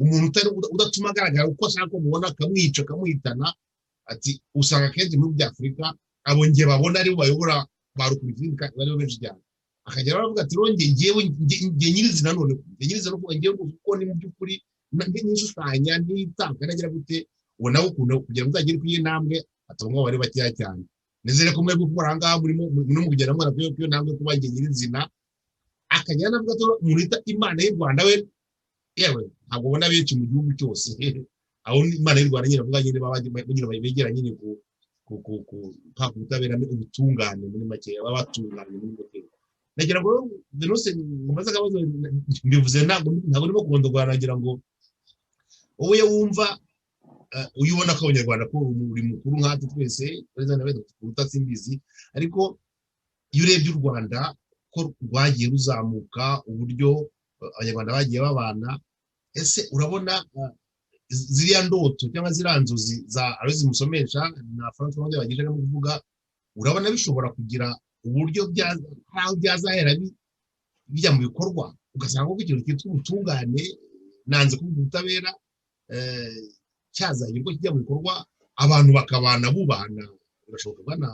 umuntu udatuma agaragara uko ashaka ko mubona akamwica akamuhitana ati usanga kenshi mu by'Afrika abo ngiye babona ari bayobora barukurikiye bari benshi cyane akagera baravuga ati ronge ngewe nyirizina none nyirizina no kuvuga ngewe kuko ni mu by'ukuri n'ishushanya n'itanga nagira gute ubona ukuntu kugira ngo uzagere kuri iyo ntambwe atumwa bari bakeya cyane nizere ko mwebwe gukora ahangaha murimo no mu kugera mwana kuri iyo ntambwe kuba nyirizina akagera navuga ati murita Imana y'u Rwanda we yewe ntabwo ubona benshi mu gihugu cyose aho Imana y'u Rwanda nyine avuga nyine bagira begera nyine ku kutabera ubutungane muri make abatunganye muri make nagira ngo Venus mumaze akabazo mbivuze ntabwo urimo kubondogwana nagira ngo wowe wumva uyibona ko abanyarwanda ko uri mukuru nkatwe twese ureza nawe utasimbizi ariko iyo urebye u Rwanda ko rwagiye ruzamuka uburyo abanyarwanda bagiye babana ese urabona ziriya ndoto cyangwa ziriya nzozi za abazimusomesha na Francois Wande bagije no kuvuga urabona bishobora kugira uburyo byazahera bijya mu bikorwa ugasanga ko ikintu cyitwa ubutungane nanze kuvuga ubutabera cyazahirwa kijya mu bikorwa abantu bakabana bubana birashoboka bana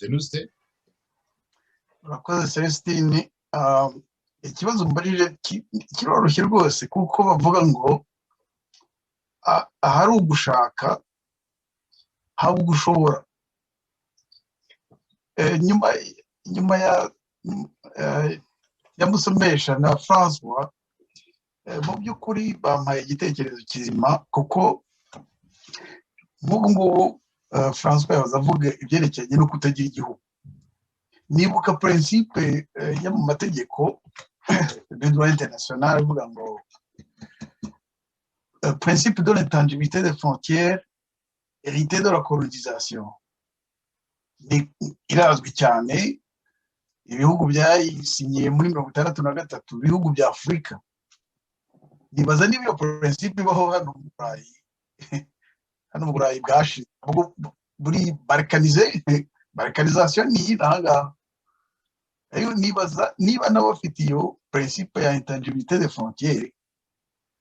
Venuste urakoze Celestine ikibazo mbarije kiroroshye rwose kuko bavuga ngo ahari ugushaka haba ugushobora nyuma ya Musomesha na Francois mu by'ukuri bampaye igitekerezo kizima kuko nk'ubu ngubu Francois yahoze avuga ibyerekeranye no kutagira igihugu nibuka principe yo mu mategeko de droit international ivuga ngo principe de l'intangibilité des frontières hérité de la colonisation irazwi cyane ibihugu byayisinyiye muri 1963 ibihugu bya Afurika nibaza niba iyo principe ibaho hano mu Burayi bwashize buri balkanisation ni inanga niba n'abafite iyo principe ya intangibilité des frontières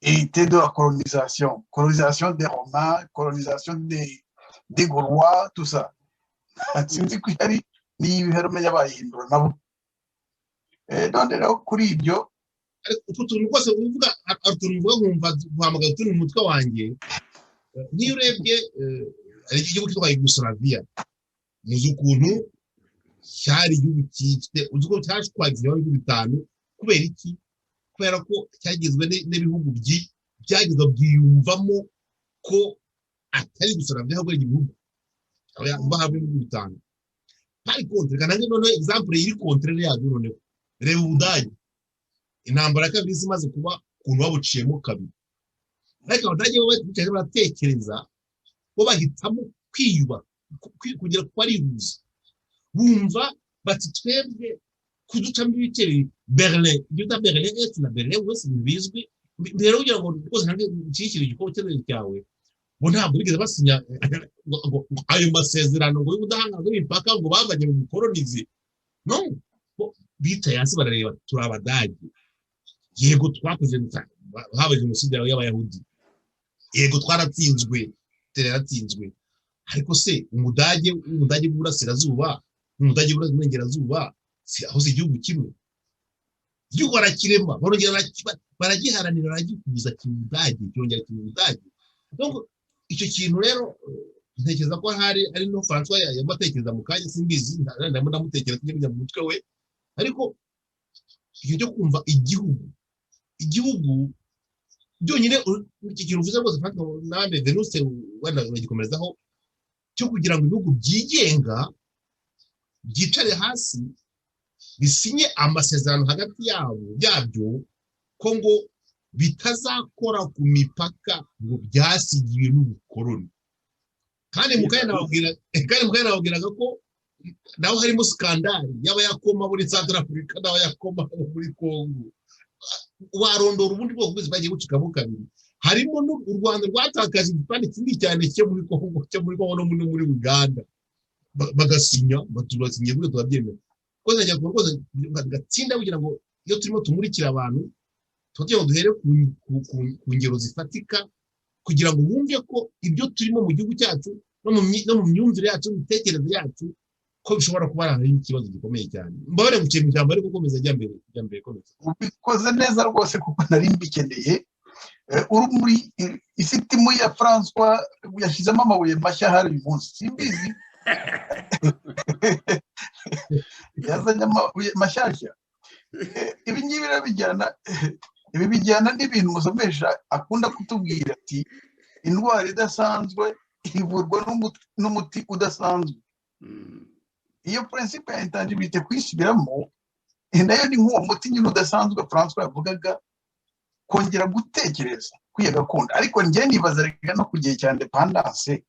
hérité de la colonisation des Romains colonisation des Gaulois tout ça sinzi ko ari n'ibiherume y'abayihindura nabo none rero kuri ibyo utuntu rwose uvuga utuntu nkumva guhamagara utuntu mu mutwe wanjye niyo urebye ari igihugu cyitwa Yugoslavia muzi ukuntu cyari igihugu cyifite uzi ko cyashwagize ibihugu bitanu kubera iki kubera ko cyagizwe n'ibihugu byagizwe byiyumvamo ko atari Yugoslavia ahubwo ari igihugu bahabwe ibihugu bitanu hari kontre kandi none example iri kontre yabyo none reba Ubudage intambara kabiri imaze kuba ukuntu babuciyemo kabiri ariko Abadage bo baratekereza bo bahitamo kwiyuba kugira ko ari ruzi bumva bati twebwe kuducamo ibice Berlin yuta Berlin est na Berlin wese bizwi rero kugira ngo rwose ntabwo cyikiri igikote cyawe bo ntabwo bigeze basinya ayo masezerano ngo y'ubudahangarwa n'imipaka ngo bavanye mu kolonize no bitaye hasi barareba turi Abadage yego twakoze habaye jenoside y'Abayahudi yego twaratsinzwe yaratsinzwe ariko se umudage bw'Uburasirazuba n'umudage bw'Uburengerazuba si aho igihugu kimwe igihugu barakirema baragiharanira baragikuza kimudage cyongera kimudage donc icyo kintu rero ntekereza ko ari no Francois yabatekereza mu kanya simbizi ndamutekereza kujya mu mutwe we ariko icyo cyo kumva igihugu byonyine iki kintu uvuze rwose nambe Venuste wenda bagikomerezaho cyo kugira ngo ibihugu byigenga byicare hasi bisinye amasezerano hagati yabyo ko ngo bitazakora ku mipaka ngo byasigiwe n'ubukoloni kandi mukanya nababwiraga ko naho harimo skandali y'abayakoma muri Central Africa n'abayakoma muri Congo warondora ubundi bwoko bwose bagiye gucikamo kabiri harimo n'u Rwanda rwatakaje igipande kinini cyane cyo muri Congo no muri Uganda bagasinya batubasinye gute turabyemera ko najya ku rwose gatsinda kugira ngo iyo turimo tumurikira abantu tugiye duhere ku ngero zifatika kugira ngo bumve ko ibyo turimo mu gihugu cyacu no mu myumvire yacu n'imitekerereze yacu ko bishobora kuba ari ikibazo gikomeye cyane. Mbabare guciye mu ijambo ariko komeza ajya mbere komeza. ubikoze neza rwose kuko nari mbikeneye. Urumuri isitimu ya François yashizemo amabuye mashya hari uyu munsi simbizi yazanye amabuye mashyashya. Ibi ngibi bijyana n'ibintu musomesha akunda kutubwira ati indwara idasanzwe ivurwa n'umuti udasanzwe. Iyo principe ya intangibilité kwisubiramo nayo ni nk'uwo muti nyine udasanzwe François yavugaga, kongera gutekereza kwiye gakondo. Ariko njye nibaza rega no ku gihe cya independence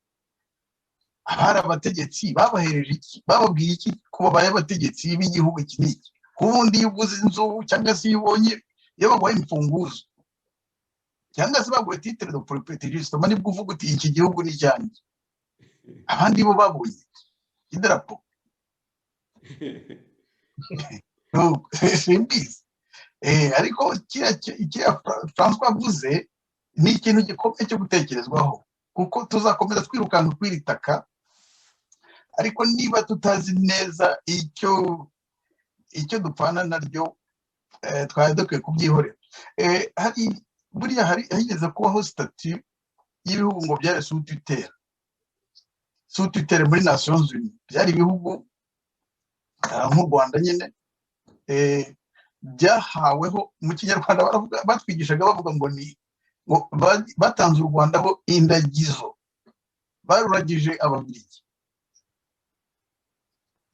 abari abategetsi babahereje iki, bababwiye iki ko babaye abategetsi b'igihugu iki n'iki. Kubundi iyo uguze inzu cyangwa se iyo ubonye iyo baguhaye imfunguzo cyangwa se baguhaye titre de propriété justement nibwo uvuga uti iki gihugu ni cyanjye. Abandi bo babonye idarapo simbizi. Ariko kiriya François avuze ni ikintu gikomeye cyo gutekerezwaho, kuko tuzakomeza twirukanka kw'iri taka, ariko niba tutazi neza icyo dupfana naryo twari dukwiye kubyihorera. Buriya higeze kubaho statut y'ibihugu ngo byari sous tutelle muri Nations Unies. Byari ibihugu nk'u Rwanda nyine byahaweho mu Kinyarwanda batwigishaga bavuga ngo batanze u Rwanda ho indagizo, baruragije Ababiligi.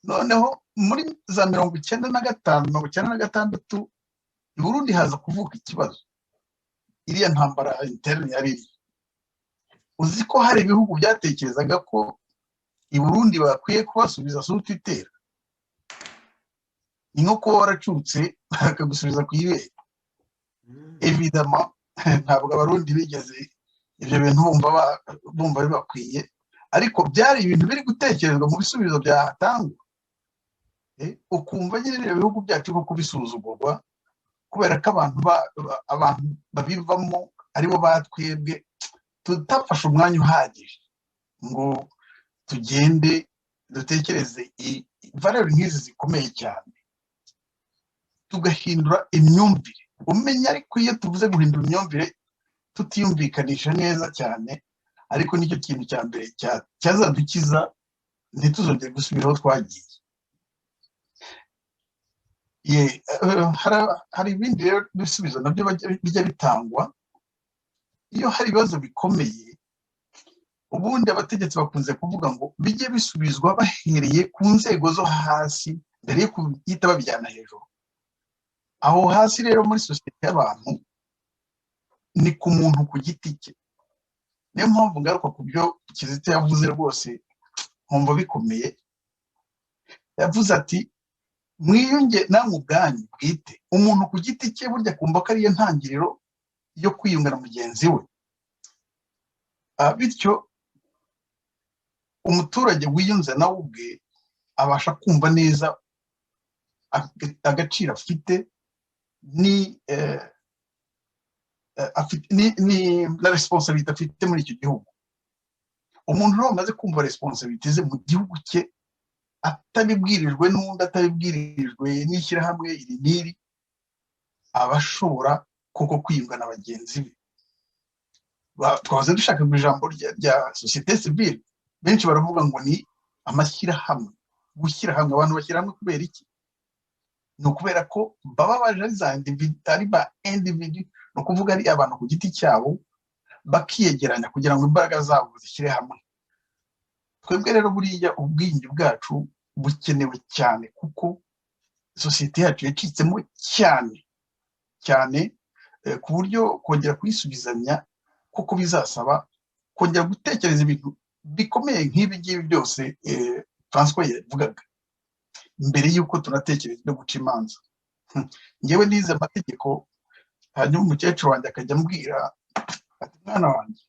Noneho muri za 1995 1996 i Burundi haza kuvuka ikibazo, iriya ntambara interne yari iri. Uzi ko hari ibihugu byatekerezaga ko i Burundi bakwiye kubasubiza sous tutelle. Ni nko kuba waracutse bakagusubiza ku ibere. Evidemment ntabwo Abarundi bigeze ibyo bintu bumva bibakwiye, ariko byari ibintu biri gutekerezwa mu bisubizo byatangwa. Ukumva nyine ibihugu byacu ko kubisuzugurwa kubera ko abantu babivamo aribo batwebwe tutafashe umwanya uhagije ngo tugende dutekereze valeur nk'izi zikomeye cyane, tugahindura imyumvire. Umenya ariko iyo tuvuze guhindura imyumvire tutiyumvikanisha neza cyane, ariko nicyo kintu cya mbere cyazadukiza ntituzongere gusubira aho twagiye. Hari ibindi rero bisubizo nabyo bijya bitangwa iyo hari ibibazo bikomeye. Ubundi abategetsi bakunze kuvuga ngo bijye bisubizwa bahereye ku nzego zo hasi mbere yo kuhita babijyana hejuru. Aho hasi rero muri sosiyete y'abantu ni ku muntu ku giti cye. Niyo mpamvu ngaruka ku byo Kizito yavuze rwose nkumva bikomeye. Yavuze ati mwiyunge namwe ubwanyu bwite. Umuntu ku giti cye burya kumva ko ariyo ntangiriro yo kwiyunga na mugenzi we. Bityo umuturage wiyunze nawe ubwe abasha kumva neza agaciro afite ni la responsabilité afite muri icyo gihugu. Umuntu rero amaze kumva responsabilité ze mu gihugu cye, atabibwirijwe n'undi, atabibwirijwe n'ishyirahamwe iri n'iri, abashobora koko kwiyunga na bagenzi be. Twahoze dushaka mu ijambo rya société civile, benshi baravuga ngo ni amashyirahamwe. Gushyira hamwe, abantu bashyira hamwe kubera iki? Ni ukubera ko baba baje ari ba individu, ni ukuvuga ari abantu ku giti cyabo bakiyegeranya kugira ngo imbaraga zabo zishyire hamwe. Twebwe rero buriya ubwiyunge bwacu bukenewe cyane, kuko sosiyete yacu yacitsemo cyane cyane, ku buryo kongera kuyisubizanya kuko bizasaba kongera gutekereza ibintu bikomeye nk'ibi ngibi byose François yavugaga, mbere y'uko tunatekereza ibyo guca imanza. Ngewe nize amategeko, hanyuma umukecuru wanjye akajya ambwira ati mwana wanjye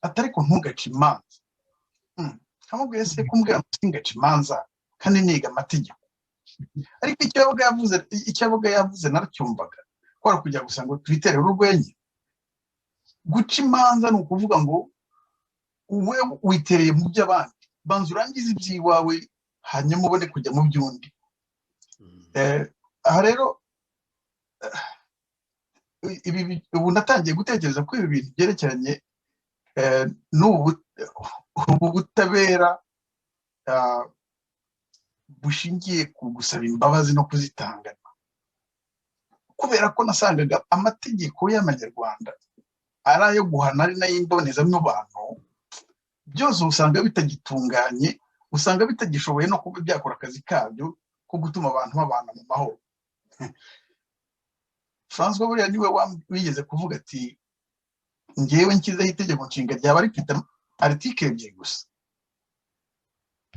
atari ko ntugaca imanza. Kamubwiye se kumbwira ngo singaca imanza kandi niga amategeko. Ariko icyo yavuga yavuze naracyumvaga, kwara kujya gusa ngo twitere urwenya. Guca imanza ni ukuvuga ngo we witereye mu by'abandi, banza urangize iby'iwawe hanyuma ubone kujya mu by'undi. Aha rero ubu natangiye gutekereza ko ibi bintu byerekeranye n'ubu butabera bushingiye ku gusaba imbabazi no kuzitangana, kubera ko nasangaga amategeko y'Amanyarwanda ari ayo guhana ari n'ay'imbonezamubano, byose usanga bitagitunganye, usanga bitagishoboye no kuba byakora akazi kabyo ko gutuma abantu babana mu mahoro. François buriya niwe wigeze kuvuga ati ngewe nshyizeho itegeko nshinga ryaba rifite article ebyiri gusa.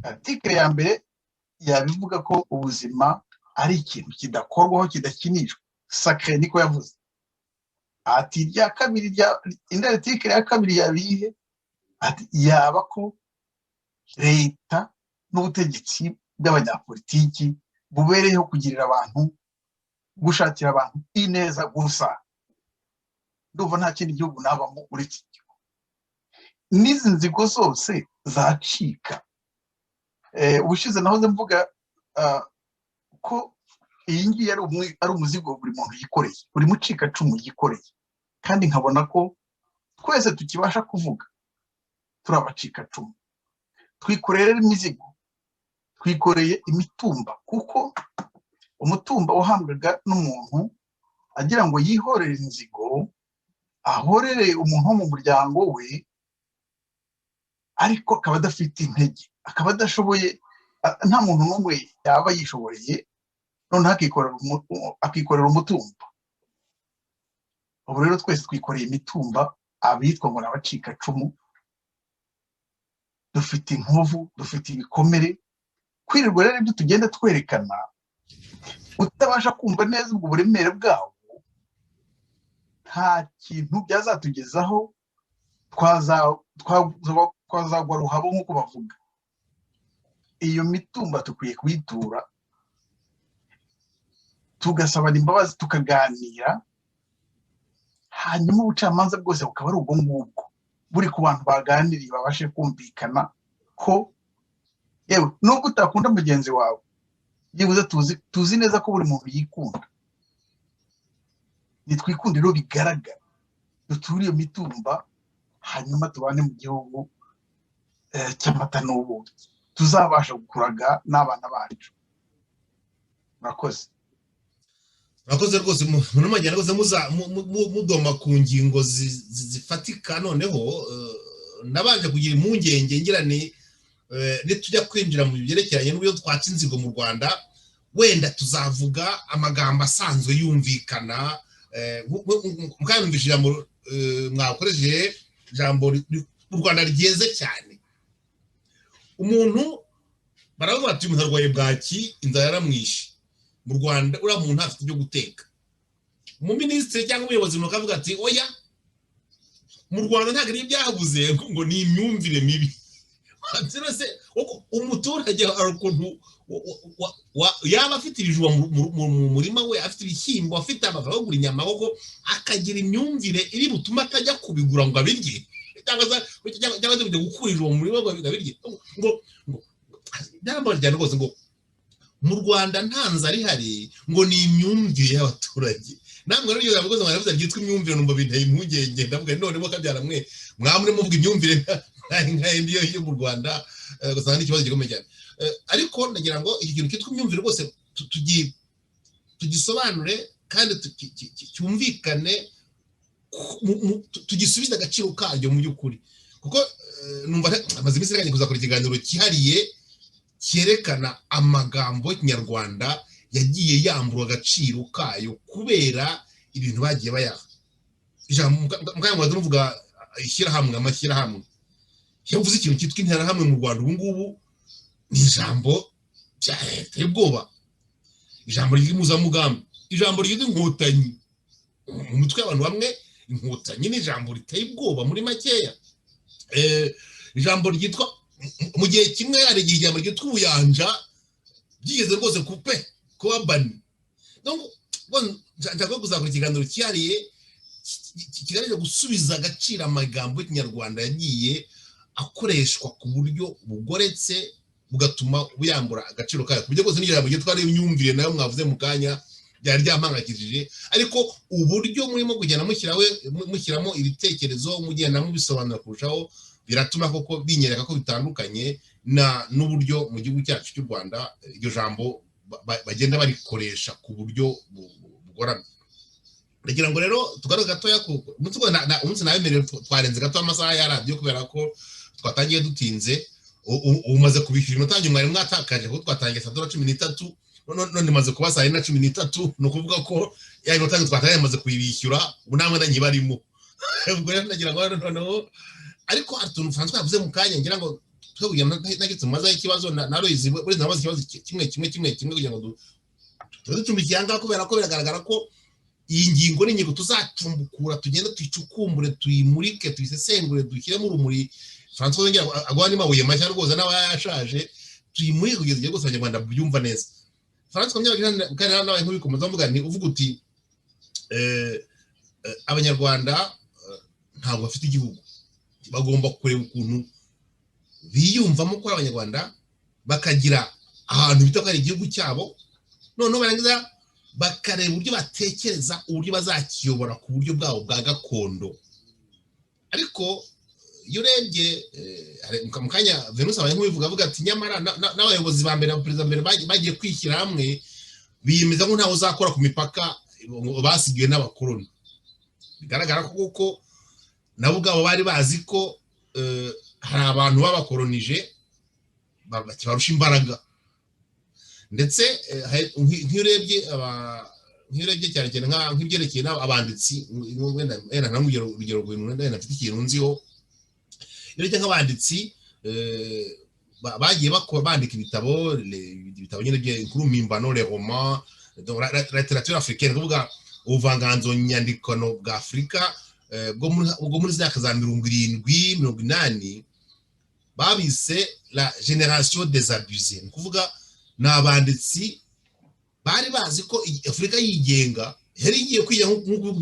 Article ya mbere yabivuga ko ubuzima ari ikintu kidakorwaho, kidakinishwa, sacré niko yavuze. Ati irya kabiri indi article ya kabiri yabihe ati yaba ko leta n'ubutegetsi bw'abanyapolitiki bubereyeho kugirira abantu, gushakira abantu ineza gusa. Ndumva nta kindi gihugu nabamo uretse iki gihugu. N'izi nzigo zose zacika. Ubushize nahoze mvuga ko iyi ngiyi ari umuzigo buri muntu yikoreye, buri mucikacumu yikoreye, kandi nkabona ko twese tukibasha kuvuga turi abacikacumu. Twikoreye imizigo, twikoreye imitumba, kuko umutumba wahambwaga n'umuntu agira ngo yihorere inzigo, ahorere umuntu wo mu muryango we, ariko akaba adafite intege, akaba adashoboye, nta muntu n'umwe yaba yishoboreye, noneho akikorera umutumba. Ubu rero twese twikoreye imitumba, abitwa ngo n'abacikacumu, dufite inkovu, dufite ibikomere. Kwirirwa rero ibyo tugenda twerekana utabasha kumva neza ubwo buremere bwawo, nta kintu byazatugezaho, twazagwa ruhabo nk'uko bavuga. Iyo mitumba tukwiye kuyitura, tugasabana imbabazi, tukaganira, hanyuma ubucamanza bwose bukaba ari ubwo ngubwo, buri ku bantu baganiriye babashe kumvikana ko yewe nubwo utakunda mugenzi wawe, byibuze tuzi neza ko buri muntu yikunda. Nitwikunde rero bigaragara, duture iyo mitumba, hanyuma tubane mu gihugu cy'amata n'ubuki, tuzabasha gukuraga n'abana bacu. Murakoze. Murakoze rwose, muri make rwose mudoma ku ngingo zifatika. Noneho nabanje kugira impungenge ngira nitujya kwinjira mu byerekeranye n'uburyo twaca inzigo mu Rwanda, wenda tuzavuga amagambo asanzwe yumvikana. Mukanyumvisha ijambo mwakoresheje, ijambo mu Rwanda ryeze cyane. Umuntu baravuga bati umuntu arwaye bwaki, inzara yaramwishe. Mu Rwanda uriya muntu afite ibyo guteka. Umuminisitiri cyangwa umuyobozi akavuga ati oya, mu Rwanda ntabwo ari ibyabuze, ngo ni imyumvire mibi. Umuturage ari ukuntu yaba afite ibijumba mu murima we, afite ibishyimbo, afite amafaranga yo kugura inyama, koko akagira imyumvire iri butuma atajya kubigura ngo abirye, cyangwa se kujya gukura ibijumba mu murima ngo abirye. Byambaje cyane rwose ngo mu Rwanda nta nzara ihari, ngo ni imyumvire y'abaturage. Namwe rero iyo yavuze ngo yavuze byitwa imyumvire, numva binteye impungenge. Ndavuga none mo kabyara mwe mwamure muvuga imyumvire nk'indi yo mu Rwanda, gusanga n'ikibazo gikomeye cyane. Ariko ndagira ngo iki kintu cyitwa imyumvire rwose tugisobanure kandi cyumvikane, tugisubize agaciro karyo mu by'ukuri, kuko numva amaze iminsi reka kuzakora ikiganiro cyihariye cyerekana amagambo y'Ikinyarwanda yagiye yambura agaciro kayo kubera ibintu bagiye bayaha. Ijambo mukanya muvuga ishyirahamwe, amashyirahamwe. Iyo uvuze ikintu cyitwa interahamwe mu Rwanda ubu ngubu, ni ijambo ryateye ubwoba, ijambo ry'impuzamugambi, ijambo ryitwa inkotanyi. Mu mutwe y'abantu bamwe inkotanyi ni ijambo riteye ubwoba muri makeya. Ijambo ryitwa, mu gihe kimwe hari igihe ijambo ryitwa ubuyanja byigeze rwose kuba bani. Nshaka kuzakora ikiganiro cyihariye kigamije gusubiza agaciro amagambo y'Ikinyarwanda yagiye akoreshwa ku buryo bugoretse, bugatuma buyambura agaciro kayo ku buryo bwose n'ijambo ryo twari imyumvire nayo mwavuze mu kanya byari ryampangakishije ariko uburyo murimo kugenda mushyiramo ibitekerezo mugenda mubisobanura kurushaho biratuma koko binyereka ko bitandukanye n'uburyo mu gihugu cyacu cy'u Rwanda iryo jambo bagenda barikoresha ku buryo bugoramye. Ndagira ngo rero tugaruke gatoya ku umunsi nawemerewe twarenze gato amasaha ya radio kubera ko twatangiye dutinze umaze kubishyura iminota mwari mwatakaje kuko twatangiye 13 none maze kuba 13 no kuvuga ko ya minota twatangiye maze kuyibishyura ubu namwe nanyi barimo ubwo rero ndagira ngo noneho ariko Arthur François yavuze mu kanya ngira ngo twebwe nagitse maze ikibazo na Loise buri nabaze ikibazo kimwe kugira ngo tuducumbikira ngaho kubera ko biragaragara ko iyi ngingo n'inyigo tuzacumbukura tugenda tuyicukumbure tuyimurike tuyisesengure dushyiremo urumuri François ngira agwa ni mabuye mashya rwose n'abayashaje tuyimurike kugeza igihe gose abanyarwanda byumva neza. François ngira kandi nawe nk'ubikomeza mvuga ni uvuga uti abanyarwanda ntabwo bafite igihugu bagomba kureba ukuntu biyumvamo ko abanyarwanda bakagira ahantu bita ko ari igihugu cyabo noneho barangiza bakareba uburyo batekereza uburyo bazakiyobora ku buryo bwabo bwa gakondo. Ariko iyo urebye mu kanya Venus abaye nk'ubivuga avuga ati nyamara n'abayobozi ba mbere perezida mbere bagiye kwishyira hamwe biyemeza ko ntawe uzakora ku mipaka basigiwe n'abakoloni. Bigaragara ko kuko nabo ubwabo bari bazi ko hari abantu babakolonije bakibarusha imbaraga ndetse nk'urebye cyane cyane nk'ibyerekeye abanditsi wenda urugero wenda afite ikintu nziho urebye nk'abanditsi bagiye bandika ibitabo nyine by'inkuru mpimbano les romans la littérature africaine kuvuga ubuvanganzo nyandikano bwa Afurika bwo muri za 70 80 babise la génération des abusés kuvuga n'abanditsi bari bazi ko Afurika yigenga yari igiye kwiya nk'uko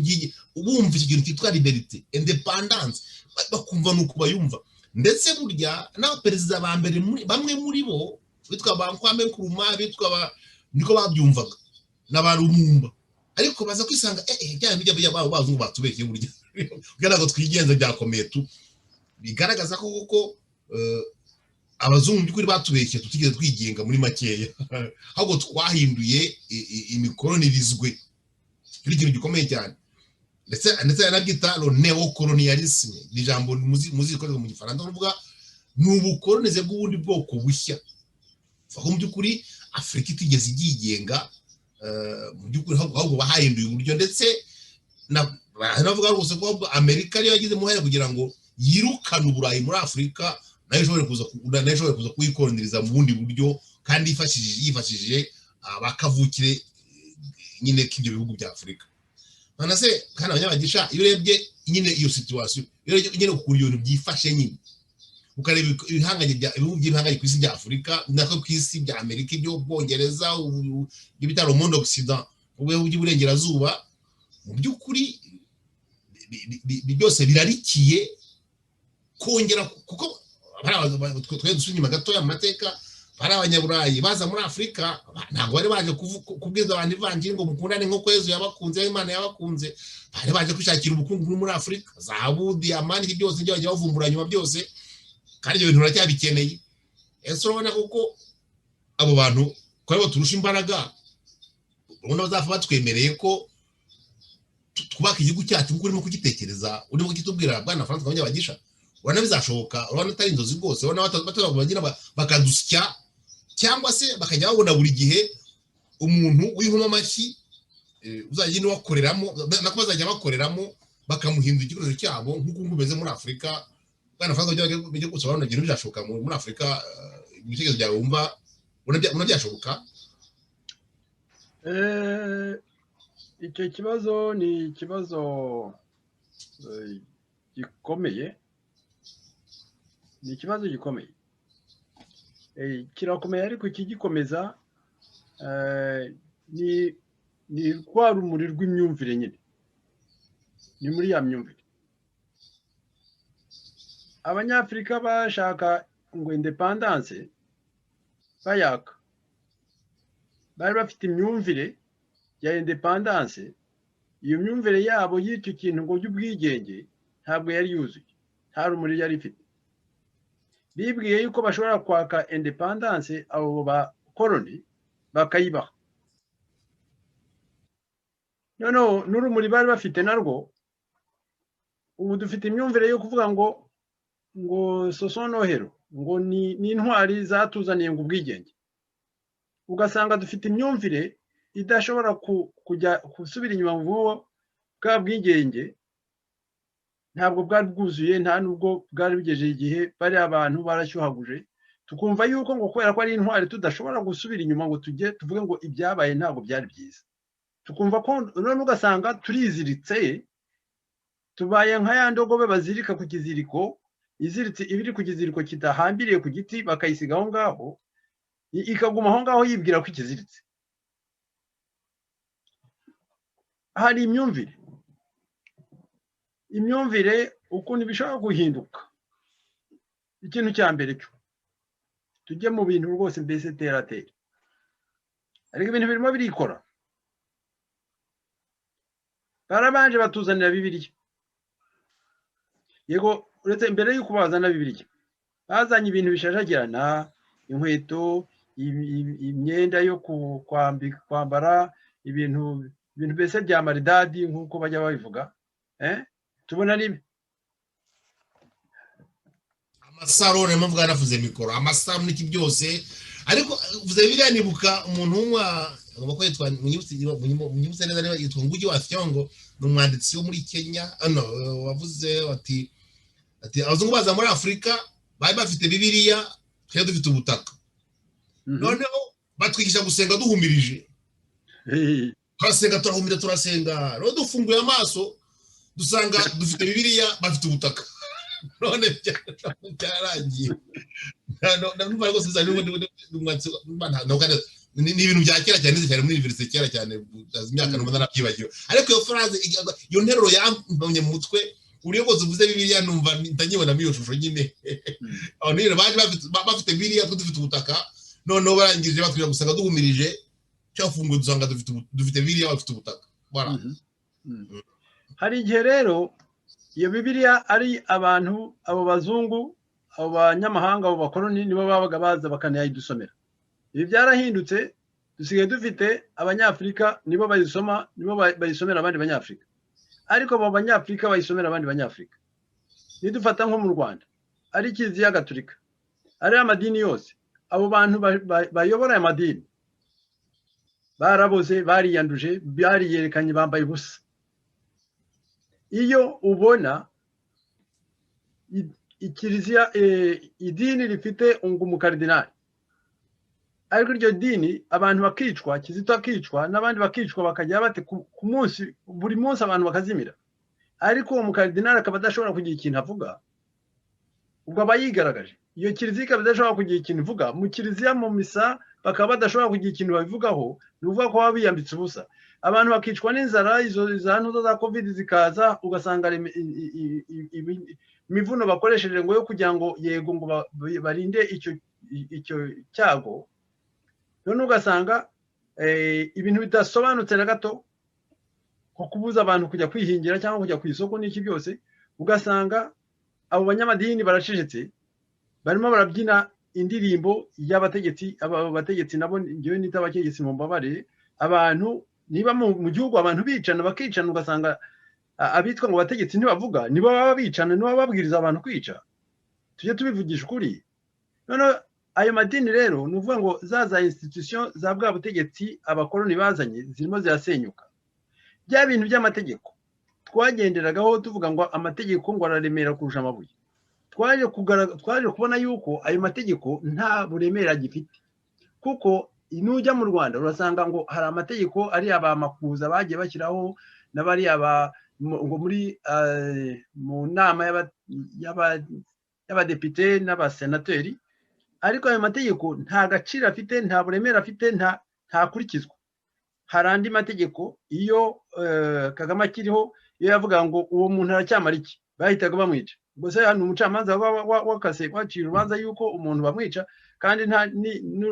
bumva ikintu cyitwa liberté independence bakumva nuko bayumva ndetse burya n'abaperezida ba mbere bamwe muri bo bitwa Bankwame Nkrumah bitwa niko babyumvaga n'abarumumba ariko baza kwisanga cyane bijya bazungu batubekeye burya kugira ngo twigenze byakomeye tu bigaragaza ko kuko abazungu by'ukuri batubeshye tutigeze twigenga muri makeya ahubwo twahinduye imikolonirizwe kuri ikintu gikomeye cyane ndetse yanabyita lo neocolonialisme ni jambo muzi ko mu Gifaransa uvuga n'ubukolonize bw'ubundi bwoko bushya aho mu by'ukuri Afurika itigeze igigenga mu by'ukuri ahubwo bahahinduye uburyo ndetse navuga rwose ko Amerika ariyo yagize muhere kugira ngo yirukane Uburayi muri Afurika nayo ishobora kuza kuyikoloniriza mu bundi buryo kandi yifashishije abakavukire nyine k'ibyo bihugu bya Afurika. None se kandi abanyabagisha iyo urebye nyine iyo situation nyine ukuntu ibintu byifashe nyine ukareba ibihugu by'ibihanganye ku isi bya Afurika nako ku isi bya Amerika ibyo Bwongereza ibyo bita le monde occident ubuhugu by'uburengerazuba mu by'ukuri byose birarikiye kongera kuko twe dusunyuma gatoya mu mateka bari abanyaburayi baza muri Afurika ntabwo bari baje kubwiza abantu ivanjiri ngo mukundane nk'uko Yesu yabakunze Imana yabakunze bari baje kwishakira ubukungu muri Afurika zahabu diamani byose byo bajya bavumbura nyuma byose kandi ibyo bintu baracyabikeneye ese urabona kuko abo bantu ko aribo turusha imbaraga ubona bazapfa batwemereye ko twubaka igihugu cyacu kuko urimo kugitekereza urimo kugitubwira bwana François Abanyabagisha urabona bizashoboka urabona atari inzozi rwose urabona batabagira bakadusya cyangwa se bakajya babona buri gihe umuntu w'inkoma amashyi uzagenda wakoreramo nako bazajya bakoreramo bakamuhindura igikoresho cyabo nk'uko ngumeze muri Afurika bwana François bijye gusobanura ibintu bizashoboka muri Afurika ibitekerezo byawe wumva unabyashoboka. Icyo kibazo ni ikibazo gikomeye kirakomeye ariko ikigikomeza ni rwa rumuri rw'imyumvire nyine ni muri ya myumvire abanyafurika bashaka ngo independence bayaka bari bafite imyumvire ya independence. Iyo myumvire yabo y'icyo kintu ngo by'ubwigenge ntabwo yari yuzuye, nta rumuri yari ifite. Bibwiye yuko bashobora kwaka independence abo bakoloni bakayibaha. Noneho n'urumuri bari bafite narwo, ubu dufite imyumvire yo kuvuga ngo sosonohero, ngo ni intwari zatuzaniye ngo ubwigenge. Ugasanga dufite imyumvire idashobora kujya gusubira inyuma vuba. Bwa bwigenge ntabwo bwari bwuzuye, nta nubwo bwari bigejeje igihe bari abantu barashyuhaguje, tukumva yuko ngo kubera ko ari intwari tudashobora gusubira inyuma ngo tujye tuvuge ngo ibyabaye ntabwo byari byiza. Tukumva ko none ugasanga turiziritse, tubaye nka ya ndogobe bazirika ku kiziriko, iziritse ibiri ku kiziriko kidahambiriye ku giti bakayisiga aho ngaho, ikaguma aho ngaho yibwira ko ikiziritse. Hari imyumvire ukuntu bishobora guhinduka. Ikintu cya mbere cyo tujye mu bintu rwose mbese teratere, ariko ibintu birimo birikora. Barabanje batuzanira Bibiliya. Yego uretse mbere y'uko bazana Bibiliya bazanye ibintu bishashagirana, inkweto, imyenda yo kwambara, ibintu mbese bya maridadi nk'uko bajya babivuga. Tubona nibi amasaro remo mvuga navuze mikoro, amasaro n'iki byose. Ariko vuze Bibiliya nibuka umuntu umwe ko yitwa munyibutse neza niba yitwa Ngugi wa Thiong'o, n'umwanditsi wo muri Kenya. Wavuze ati abazungu baza muri Afurika bari bafite Bibiliya, twe dufite ubutaka. Noneho batwigisha gusenga duhumirije. Turasenga turahumira turasenga, no dufunguye amaso dusanga dufite Bibiliya bafite ubutaka. None byararangiye. Numva rwose zari ni ibintu bya kera cyane, zikari muri university kera cyane, imyaka numva narabyibagiwe. Ariko iyo phrase, iyo nteruro yambonye mu mutwe, uriyo bose uvuze Bibiliya numva ndanyibonamo iyo shusho nyine. Aho niyo baje bafite Bibiliya dufite ubutaka, noneho barangije batwira gusanga duhumirije, cyafunguye dusanga dufite Bibiliya bafite ubutaka. Voilà. Hari igihe rero iyo Bibiliya ari abantu, abo bazungu, abo banyamahanga, abo bakoloni nibo babaga baza bakanayidusomera. Ibi byarahindutse, dusigaye dufite abanyafrika nibo bayisoma, nibo bayisomera abandi banyafrika. Ariko abo banyafrika bayisomera abandi banyafrika. Nidufata nko mu Rwanda, ari Kiliziya Gatolika, ari amadini yose, abo bantu bayobora aya madini baraboze, bariyanduje, bariyerekanye, bambaye ubusa. Iyo ubona ikiliziya, idini rifite umukardinali, ariko iryo dini abantu bakicwa, Kizito akicwa, n'abandi bakicwa, bakajya bate ku munsi, buri munsi abantu bakazimira, ariko uwo mukardinali akaba adashobora kugira ikintu avuga, ubwo aba yigaragaje. Iyo kiliziya ikaba idashobora kugira ikintu ivuga, mu kiliziya mu misa bakaba badashobora kugira ikintu babivugaho, ni ukuvuga ko baba biyambitse ubusa. Abantu bakicwa n'inzara, izo ntuzo za covid zikaza, ugasanga imivuno bakoresheje ngo yo kugira ngo yego ngo barinde icyo cyago. None ugasanga ibintu bidasobanutse na gato, nko kubuza abantu kujya kwihingira cyangwa kujya ku isoko n'iki byose. Ugasanga abo banyamadini baracecetse, barimo barabyina indirimbo y'abategetsi. Aba bategetsi nabo ngiye nita abategetsi mu mbabare, abantu niba mu gihugu abantu bicana bakicana, ugasanga abitwa ngo bategetsi ntibavuga, nibo baba bicana, nibo babwiriza abantu kwica. Tujye tubivugisha ukuri. None ayo madini rero ni ukuvuga ngo za institution za bwa butegetsi abakoloni bazanye zirimo zirasenyuka. Bya bintu by'amategeko twagenderagaho tuvuga ngo amategeko ngo araremera kurusha amabuye, twaje kubona yuko ayo mategeko nta buremere agifite. Kuko nujya mu Rwanda urasanga ngo hari amategeko ari abamakuza bagiye bashyiraho, n'abari ngo muri mu nama y'abadepite n'abasenateri, ariko ayo mategeko nta gaciro afite, nta buremere afite, ntakurikizwa. Hari andi mategeko iyo Kagame akiriho, iyo yavuga ngo uwo muntu aracyamara iki, bahitaga bamwica. Ubwo se hano umucamanza wakase waciye urubanza yuko umuntu bamwica, kandi nta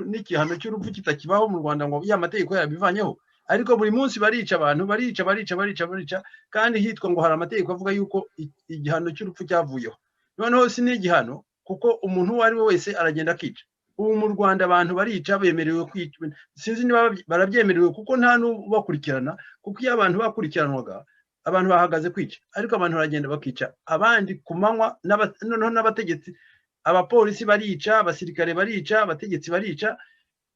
n'igihano cy'urupfu kitakibaho mu Rwanda ngo ya mategeko yabivanyeho, ariko buri munsi barica abantu, barica kandi hitwa ngo hari amategeko avuga yuko igihano cy'urupfu cyavuyeho. Noneho si n'igihano kuko umuntu uwo ari we wese aragenda akica. Ubu mu Rwanda abantu barica, bemerewe kwica, sinzi niba barabyemerewe kuko nta n'ubakurikirana, kuko iyo abantu bakurikiranwaga abantu bahagaze kwica, ariko abantu baragenda bakica abandi ku manywa, noneho n'abategetsi, abapolisi barica, abasirikare barica, abategetsi barica.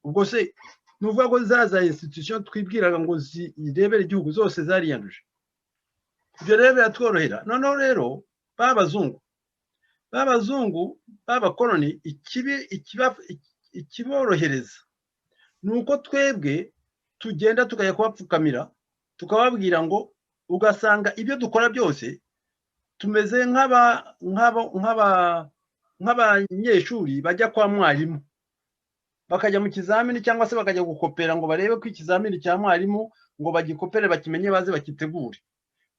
Ubwo se nuvuga ko za institution twibwiraga ngo zirebere igihugu zose zariyanduje. Ibyo rero biratworohera. Noneho rero b'abazungu b'abakoloni ikiborohereza ni uko twebwe tugenda tukajya kubapfukamira tukababwira ngo, ugasanga ibyo dukora byose tumeze nk'abanyeshuri bajya kwa mwarimu bakajya mu kizamini cyangwa se bakajya gukopera ngo barebe ko ikizamini cya mwarimu ngo bagikopere bakimenye baze bakitegure.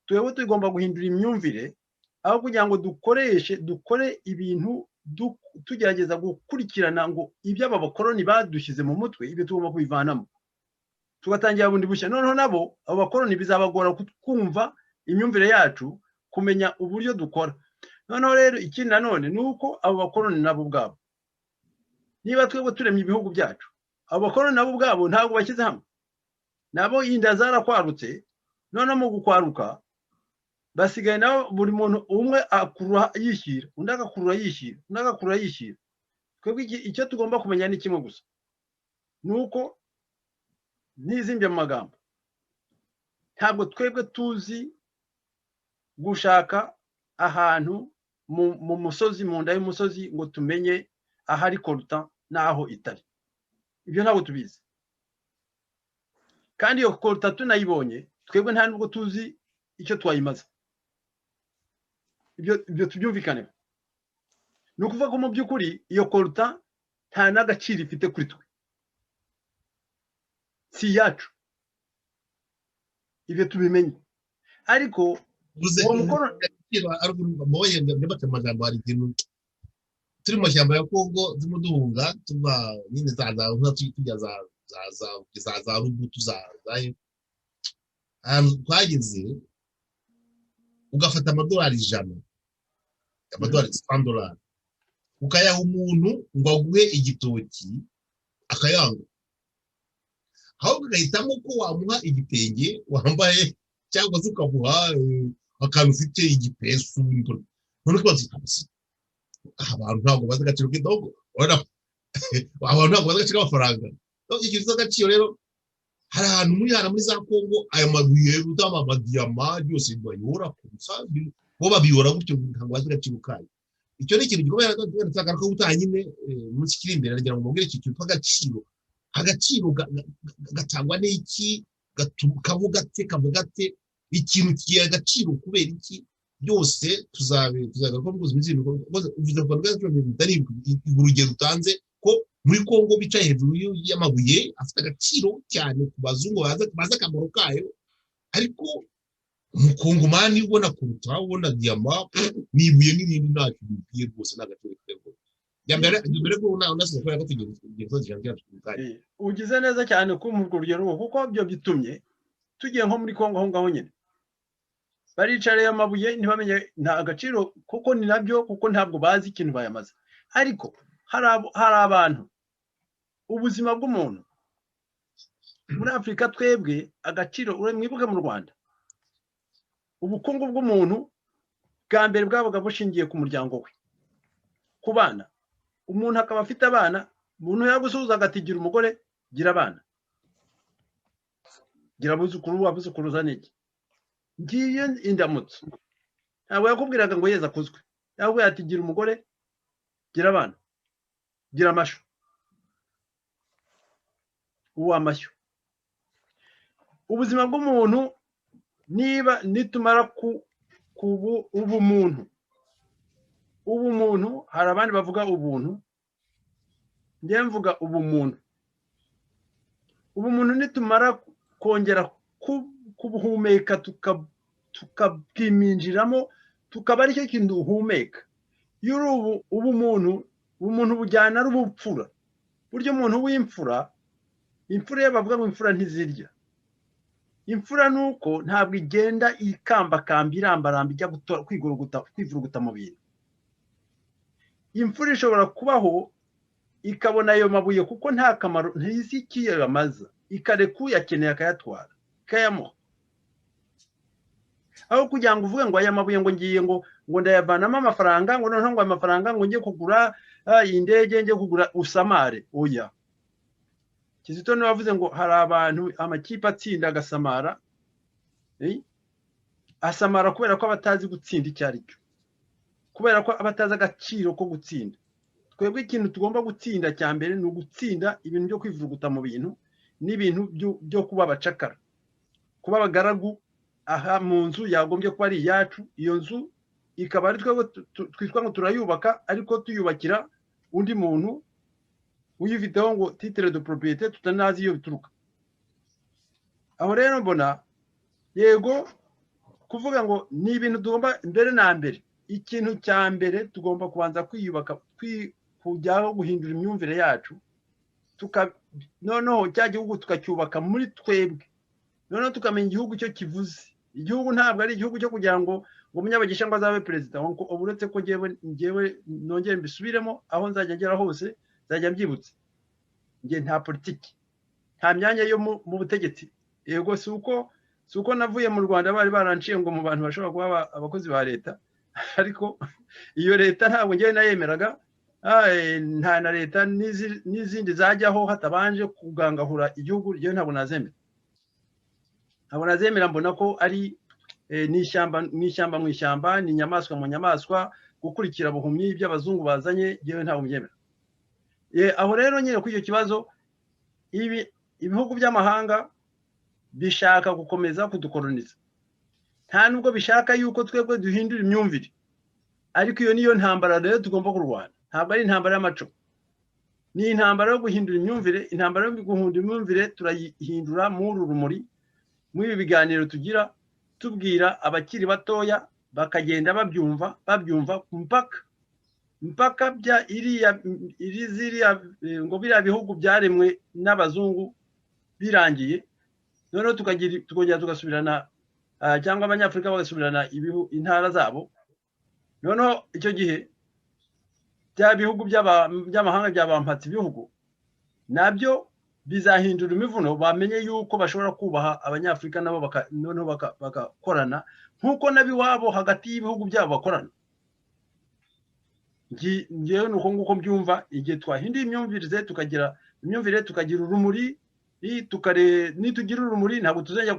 Twebwe tugomba guhindura imyumvire, aho kugira ngo dukore ibintu tugerageza gukurikirana ngo ibyo aba bakoloni badushyize mu mutwe ibyo tugomba kubivanamo tugatangira bundi bushya. Noneho nabo abo bakoloni bizabagora kumva imyumvire yacu, kumenya uburyo dukora. Noneho rero ikindi nanone ni uko abo bakoloni nabo ubwabo, niba twebwe turemye ibihugu byacu, abo bakoloni nabo ubwabo ntabwo bashyize hamwe, nabo inda zarakwarutse. Noneho mu gukwaruka basigaye nabo buri muntu umwe akurura yishyira, undi agakurura yishyira, undi agakurura yishyira. Twebwe icyo tugomba kumenya ni kimwe gusa, ni uko nizimbye mu magambo, ntabwo twebwe tuzi gushaka ahantu mu musozi, mu nda y'umusozi ngo tumenye ahari koruta n'aho itari. Ibyo ntabwo tubizi, kandi iyo koruta tunayibonye twebwe nta nubwo tuzi icyo twayimaze. Ibyo tubyumvikaneho. Ni ukuvuga ko mu by'ukuri iyo koruta nta n'agaciro ifite kuri twe, si iyacu. Ibyo tubimenye. Ariko uwo mukono hari ikintu turi mu mashyamba ya Kongo turimo duhunga tuva nyine tujya za rubutu zayo, twageze ugafata amadolari 100, amadolari $100, ukayaha umuntu ngo aguhe igitoki akayanga, ahubwo ugahitamo ko wamuha igitenge wambaye cyangwa se ukamuha akantu ufite igipesu. None twazi abantu ntabwo bazi agaciro k'indogo, abantu ntabwo bazi agaciro k'amafaranga. Ikintu cy'agaciro rero, hari ahantu muri za Kongo aya mabuye amadiyama byose bayora kusa, bo babiyora gutyo ntabwo bazi agaciro kayo. Icyo ni ikintu gikomeye twagaruka gutaha nyine munsi kiri imbere, nagira ngo mubwire iki kintu agaciro. Agaciro gatangwa n'iki, kavuga ate, ikintu kiye agaciro kubera iki, byose tuzagaruka mu buzima bw'ibintu. Uvuze ko ari urugero utanze ko muri Kongo bicaye hejuru y'amabuye afite agaciro cyane ku bazungu baza akamaro kayo, ariko umukongomani ubona kuruta, ubona diyama n'ibuye n'ibindi ntacyo bikwiye rwose, n'agaciro k'indogo. Mbere ko unasize ko tugiye ugize neza cyane kumva urugero, kuko byo bitumye tugiye nko muri Kongo aho ngaho nyine baricareye amabuye ntibamenye nta agaciro, kuko ni nabyo, kuko ntabwo bazi ikintu bayamaze. Ariko hari abantu, ubuzima bw'umuntu muri Afurika twebwe agaciro, mwibuke mu Rwanda ubukungu bw'umuntu bwa mbere bwabaga bushingiye ku muryango we, ku bana. Umuntu akaba afite abana, umuntu yagusuhuza agati gira umugore, gira abana, gira abuzukuru, abuzukuruza n'iki, ngiye indamutso. Ntabwo yakubwiraga ngo yeza akuzwe, yakubwira ati gira umugore, gira abana, gira amashu. Uwo amashu, ubuzima bw'umuntu nitumara ubumuntu, hari abandi bavuga ubuntu, njye mvuga ubumuntu. Ubumuntu nitumara kongera kubuhumeka tukabwiminjiramo, tukaba aricyo kintu uhumeka. Iyo ubumuntu bujyana n'ubupfura, buryo umuntu w'imfura imfura bavuga ngo imfura ntizirya imfura nuko ntabwo igenda ikambakamba irambaramba ijya kwivuruguta mu bintu imfura ishobora kubaho ikabona ayo mabuye kuko nta kamaro ntizi ikiyo yamaza ikareka uyakeneye akayatwara ikayamuha aho kugira ngo uvuge ngo aya mabuye ngo ngiye ngo ndayavanamo amafaranga ngo noneho ngo amafaranga ngo njye kugura indege njye kugura usamare oya Kizito niwe wavuze ngo hari abantu amakipe atsinda agasamara asamara kubera ko abatazi gutsinda icyo ari cyo kubera ko abatazi agaciro ko gutsinda twebwe ikintu tugomba gutsinda cya mbere ni ugutsinda ibintu byo kwivuruguta mu bintu n'ibintu byo kuba abacakara kuba abagaragu aha mu nzu yagombye kuba ari iyacu iyo nzu ikaba ari twebwe twitwa ngo turayubaka ariko tuyubakira undi muntu uyifiteho ngo titre de propriété tutanazi iyo bituruka aho rero mbona yego kuvuga ngo ni ibintu tugomba mbere na mbere ikintu cya mbere tugomba kubanza kwiyubaka kujyaho guhindura imyumvire yacu noneho cya gihugu tukacyubaka muri twebwe noneho tukamenya igihugu cyo kivuze igihugu ntabwo ari igihugu cyo kugira ngo umunyabagisha ngo azabe perezida uretse ko ngewe nongere mbisubiremo aho nzajya ngera hose nzajya mbyibutse nge nta politiki nta myanya yo mu butegetsi yego si uko navuye mu Rwanda bari baranciye ngo mu bantu bashobora kuba abakozi ba leta ariko iyo leta ntabwo ngewe nayemeraga nta na leta n'izindi zajyaho hatabanje kugangahura igihugu ryo ntabwo nazemera mbona ko ari n'ishyamba mu ishyamba ni inyamaswa mu nyamaswa gukurikira buhumyi by'abazungu bazanye ngewe ntabwo mbyemera aho rero nyine kuri icyo kibazo ibihugu by'amahanga bishaka gukomeza kudukoloniza nta nubwo bishaka yuko twebwe duhindura imyumvire ariko iyo niyo ntambara rero tugomba kurwana ntabwo ari intambara y'amaco ni intambara yo guhindura imyumvire intambara yo guhindura imyumvire turayihindura muri urumuri muri ibi biganiro tugira tubwira abakiri batoya bakagenda babyumva mpaka bya ziriya ngo biriya bihugu byaremwe n'abazungu birangiye noneho tukongera tugasubirana cyangwa abanyafurika bagasubirana intara zabo noneho icyo gihe bya bihugu by'amahanga byabampatse ibihugu nabyo bizahindura imivuno bamenye yuko bashobora kubaha abanyafurika nabo noneho bagakorana nk'uko nabiwabo hagati y'ibihugu byabo bakorana ngewe nuko nguko mbyumva igihe twahinduye imyumvire tukagira urumuri nitugira urumuri ntabwo tuzajya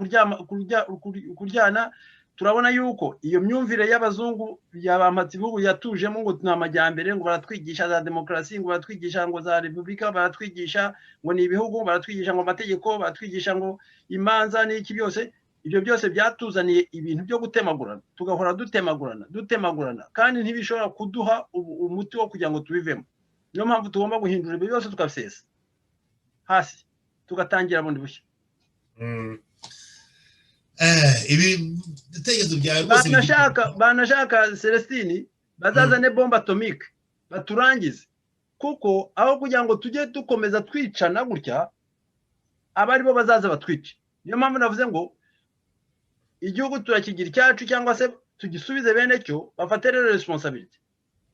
kuryana turabona yuko iyo myumvire y'abazungu yabampatse ibihugu yatujemo ngo ni amajyambere ngo baratwigisha za demokarasi ngo baratwigisha ngo za repubulika baratwigisha ngo ni ibihugu baratwigisha ngo amategeko baratwigisha ngo imanza n'iki byose ibyo byose byatuzaniye ibintu byo gutemagurana tugahora dutemagurana kandi ntibishobora kuduha umuti wo kugira ngo tubivemo niyo mpamvu tugomba guhindura ibyo byose tukabisesa hasi tugatangira bundi bushya ibi bitekerezo byawe rwose banashaka Celestine bazazane bombe atomike baturangize kuko aho kugira ngo tujye dukomeza twicana gutya aba aribo bazaza batwice niyo mpamvu navuze ngo igihugu turakigira icyacu cyangwa se tugisubize bene cyo bafate rero responsibility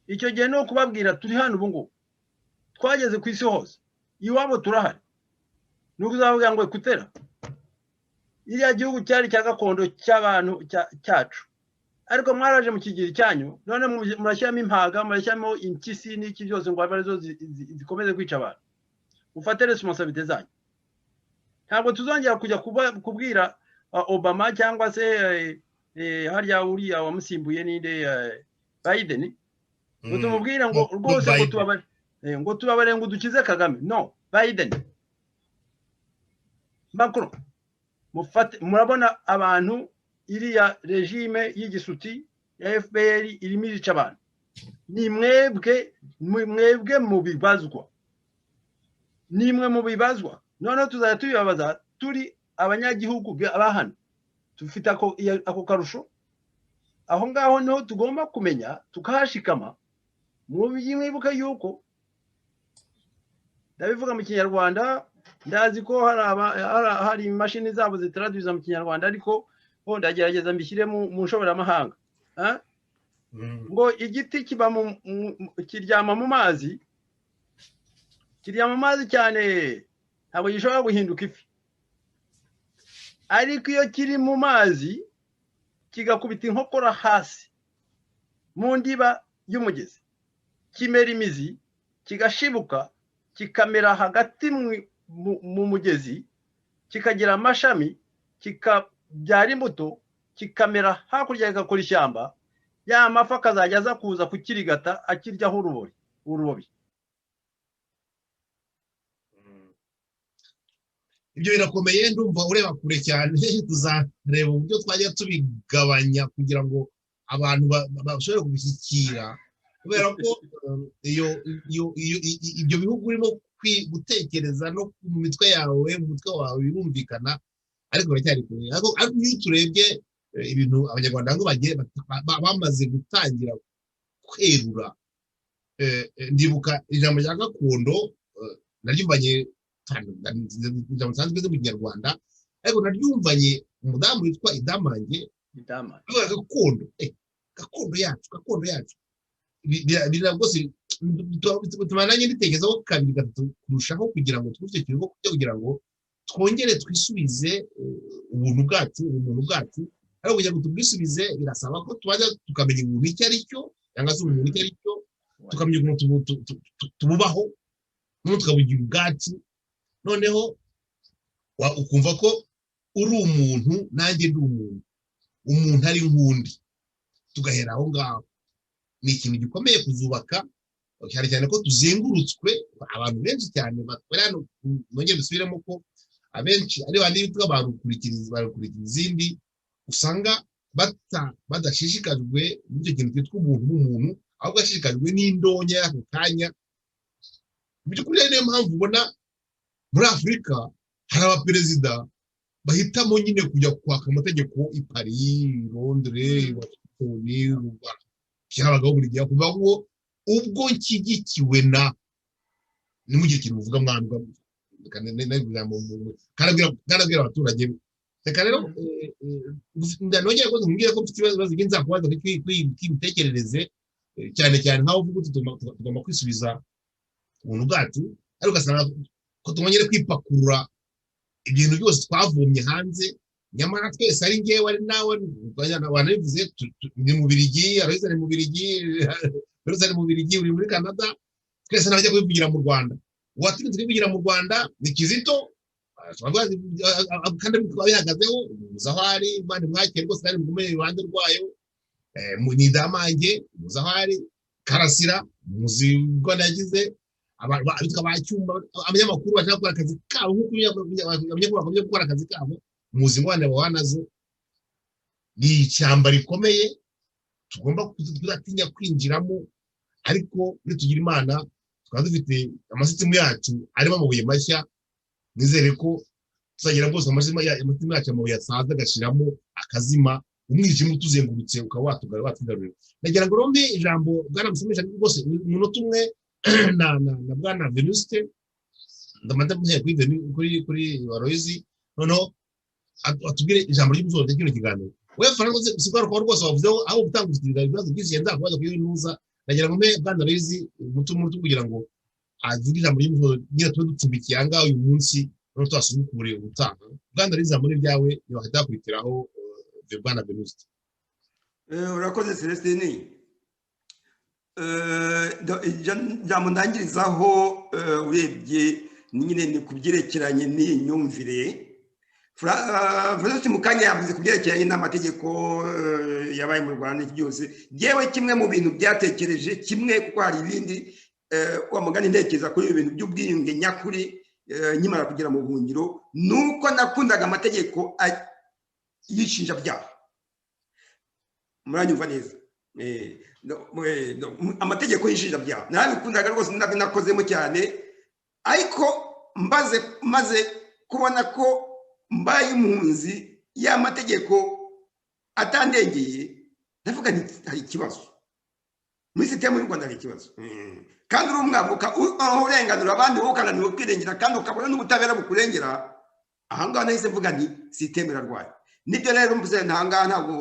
icyo gihe no kubabwira turi hano ubu ngubu twageze ku isi hose iwabo turahari nuko uzavuga ngo ekutera iriya gihugu cyari cya gakondo cy'abantu cyacu ariko mwaraje mu kigiri cyanyu none murashyiramo impaga murashyiramo impyisi n'iki byose ngo abe arizo zikomeze kwica abantu ufate responsibility zanyu ntabwo tuzongera kujya kubwira Obama cyangwa se harya uriya wamusimbuye ninde Biden ngo tumubwire ngo rwose ngo tubabare ngo dukize Kagame no Biden Macron murabona abantu iriya regime y'igisuti ya FPR irimo irica abantu ni mwebwe mu bibazwa noneho tuzajya tubibabaza turi abanyagihugu bahano tufite ako karusho aho ngaho niho tugomba kumenya tukahashikama mwibuka yuko ndabivuga mu kinyarwanda ndazi ko hari imashini zabo zitaraduza mu kinyarwanda ariko ho ndagerageza mbishyire mu nshoboramahanga ngo igiti kiba kiryama mu mazi cyane ntabwo gishobora guhinduka ifi ariko iyo kiri mu mazi kigakubita inkokora hasi mu ndiba y'umugezi kimera imizi kigashibuka kikamera hagati mu mugezi kikagira amashami kikabyara imbuto kikamera hakurya kigakora ishyamba ya mafi akazajya aza kuza kukirigata akiryaho urubobi. Ibyo birakomeye ndumva ureba kure cyane tuzareba uburyo twajya tubigabanya kugira ngo abantu bashobore kubishyikira kubera ko ibyo bihugu urimo gutekereza no mu mitwe yawe mu mutwe wawe birumvikana ariko baracyari kure ariko iyo turebye ibintu abanyarwanda ngo bagiye bamaze gutangira kwerura ndibuka ijambo rya gakondo naryumvanye ijambo nsanzwe zo mu kinyarwanda ariko naryumvanye umudamu witwa Idamange gakondo yacu bira rwose tumananye nitekerezaho kabiri gatatu kurushaho kugira ngo twufite ikintu kugira ngo twongere twisubize umuntu bwacu ariko kugira ngo tubwisubize birasaba ko tubaza tukamenya umuntu icyo ari cyo cyangwa se umuntu icyo ari cyo tukamenya umuntu tububaho n'umuntu tukabugira ubwacu noneho ukumva ko uri umuntu nanjye ndi umuntu ari nk'undi tugahera aho ngaho ni ikintu gikomeye kuzubaka cyane cyane ko tuzengurutswe abantu benshi cyane batwara nongeye dusubiremo ko abenshi ari bandi bitwa barukurikiriza izindi usanga badashishikajwe n'icyo kintu cyitwa umuntu ahubwo ashishikajwe n'indonke y'ako kanya mu by'ukuri niyo mpamvu ubona muri Afurika hari abaperezida bahitamo nyine kujya kwaka amategeko i Paris, Londres, Washington, cyabagaho buri gihe kuvuga ngo ubwo nshyigikiwe ni mu gihe kintu uvuga mwambwa kanabwira abaturage reka rero ndanongera ko tumbwira ko mfite ibibazo by'inzakubaza kw'imitekerereze cyane cyane nkaho uvuga tugomba kwisubiza ubuntu bwacu ariko ugasanga ko twongere kwipakurura ibintu byose twavomye hanze nyamara twese ari ngewe ari nawe wanabivuze ni mu Bubiligi Aloyize ari mu Bubiligi uri muri Canada twese nabajya kubivugira mu Rwanda uwatinze kubivugira mu Rwanda ni Kizito kandi twabihagazeho Muzahari bandi mwakere rwose ari mugume iruhande rwayo ni Idamange Muzahari Karasira muzi Rwanda yagize abitwa bacyumba abanyamakuru bashaka gukora akazi kabo nk'uko abanyamakuru bakomeye gukora akazi kabo muzi ngwane bawanazo ni ishyamba rikomeye tugomba kuzatinya kwinjiramo ariko nitugira Imana twaba dufite amasitimu yacu arimo amabuye mashya nizere ko tuzagira rwose amasitimu yacu amabuye asaza agashiramo akazima umwijima utuzengurutse ukaba watugarurira nagira ngo rombe ijambo bwana musomesha rwose umunota umwe na bwana Venuste ndamanda muhe kuri Aloyize noneho atubwire ijambo ry'umusozo cy'ino kiganiro we Franco sigara ko rwose wavuzeho aho gutangura ibibazo byinshi yenza kubaza kuyinuza nagira ngo mbe bwana Aloyize umutumu kugira ngo avuge ijambo ry'umusozo nyine twe ducumbikiye anga uyu munsi no twasubukure ubutaha bwana Aloyize muri byawe yo hadakurikiraho bwana Venuste urakoze Celestine jambo ndangirizaho urebye nyine ni kubyerekeranye n'imyumvire Venuste mukanya yavuze kubyerekeranye n'amategeko yabaye mu Rwanda byose yewe kimwe mu bintu byatekereje kimwe kuko hari ibindi wa mugani ntekereza kuri ibintu by'ubwiyunge nyakuri nkimara kugera mu buhungiro nuko nakundaga amategeko y'ishinjabyaha muranyumva neza amategeko y'ishinjabyaha narabikundaga rwose nakozemo cyane ariko maze kubona ko mbaye impunzi y'amategeko atandengeye ndavuga nti hari ikibazo muri sisitemu y'u Rwanda hari ikibazo kandi uri umwavoka urenganura abandi wowe ukananirwa kwirengera kandi ukabona n'ubutabera bukurengera ahangaha nahise mvuga nti sisitemu irarwaye nibyo rero mvuze ntahangaha ntabwo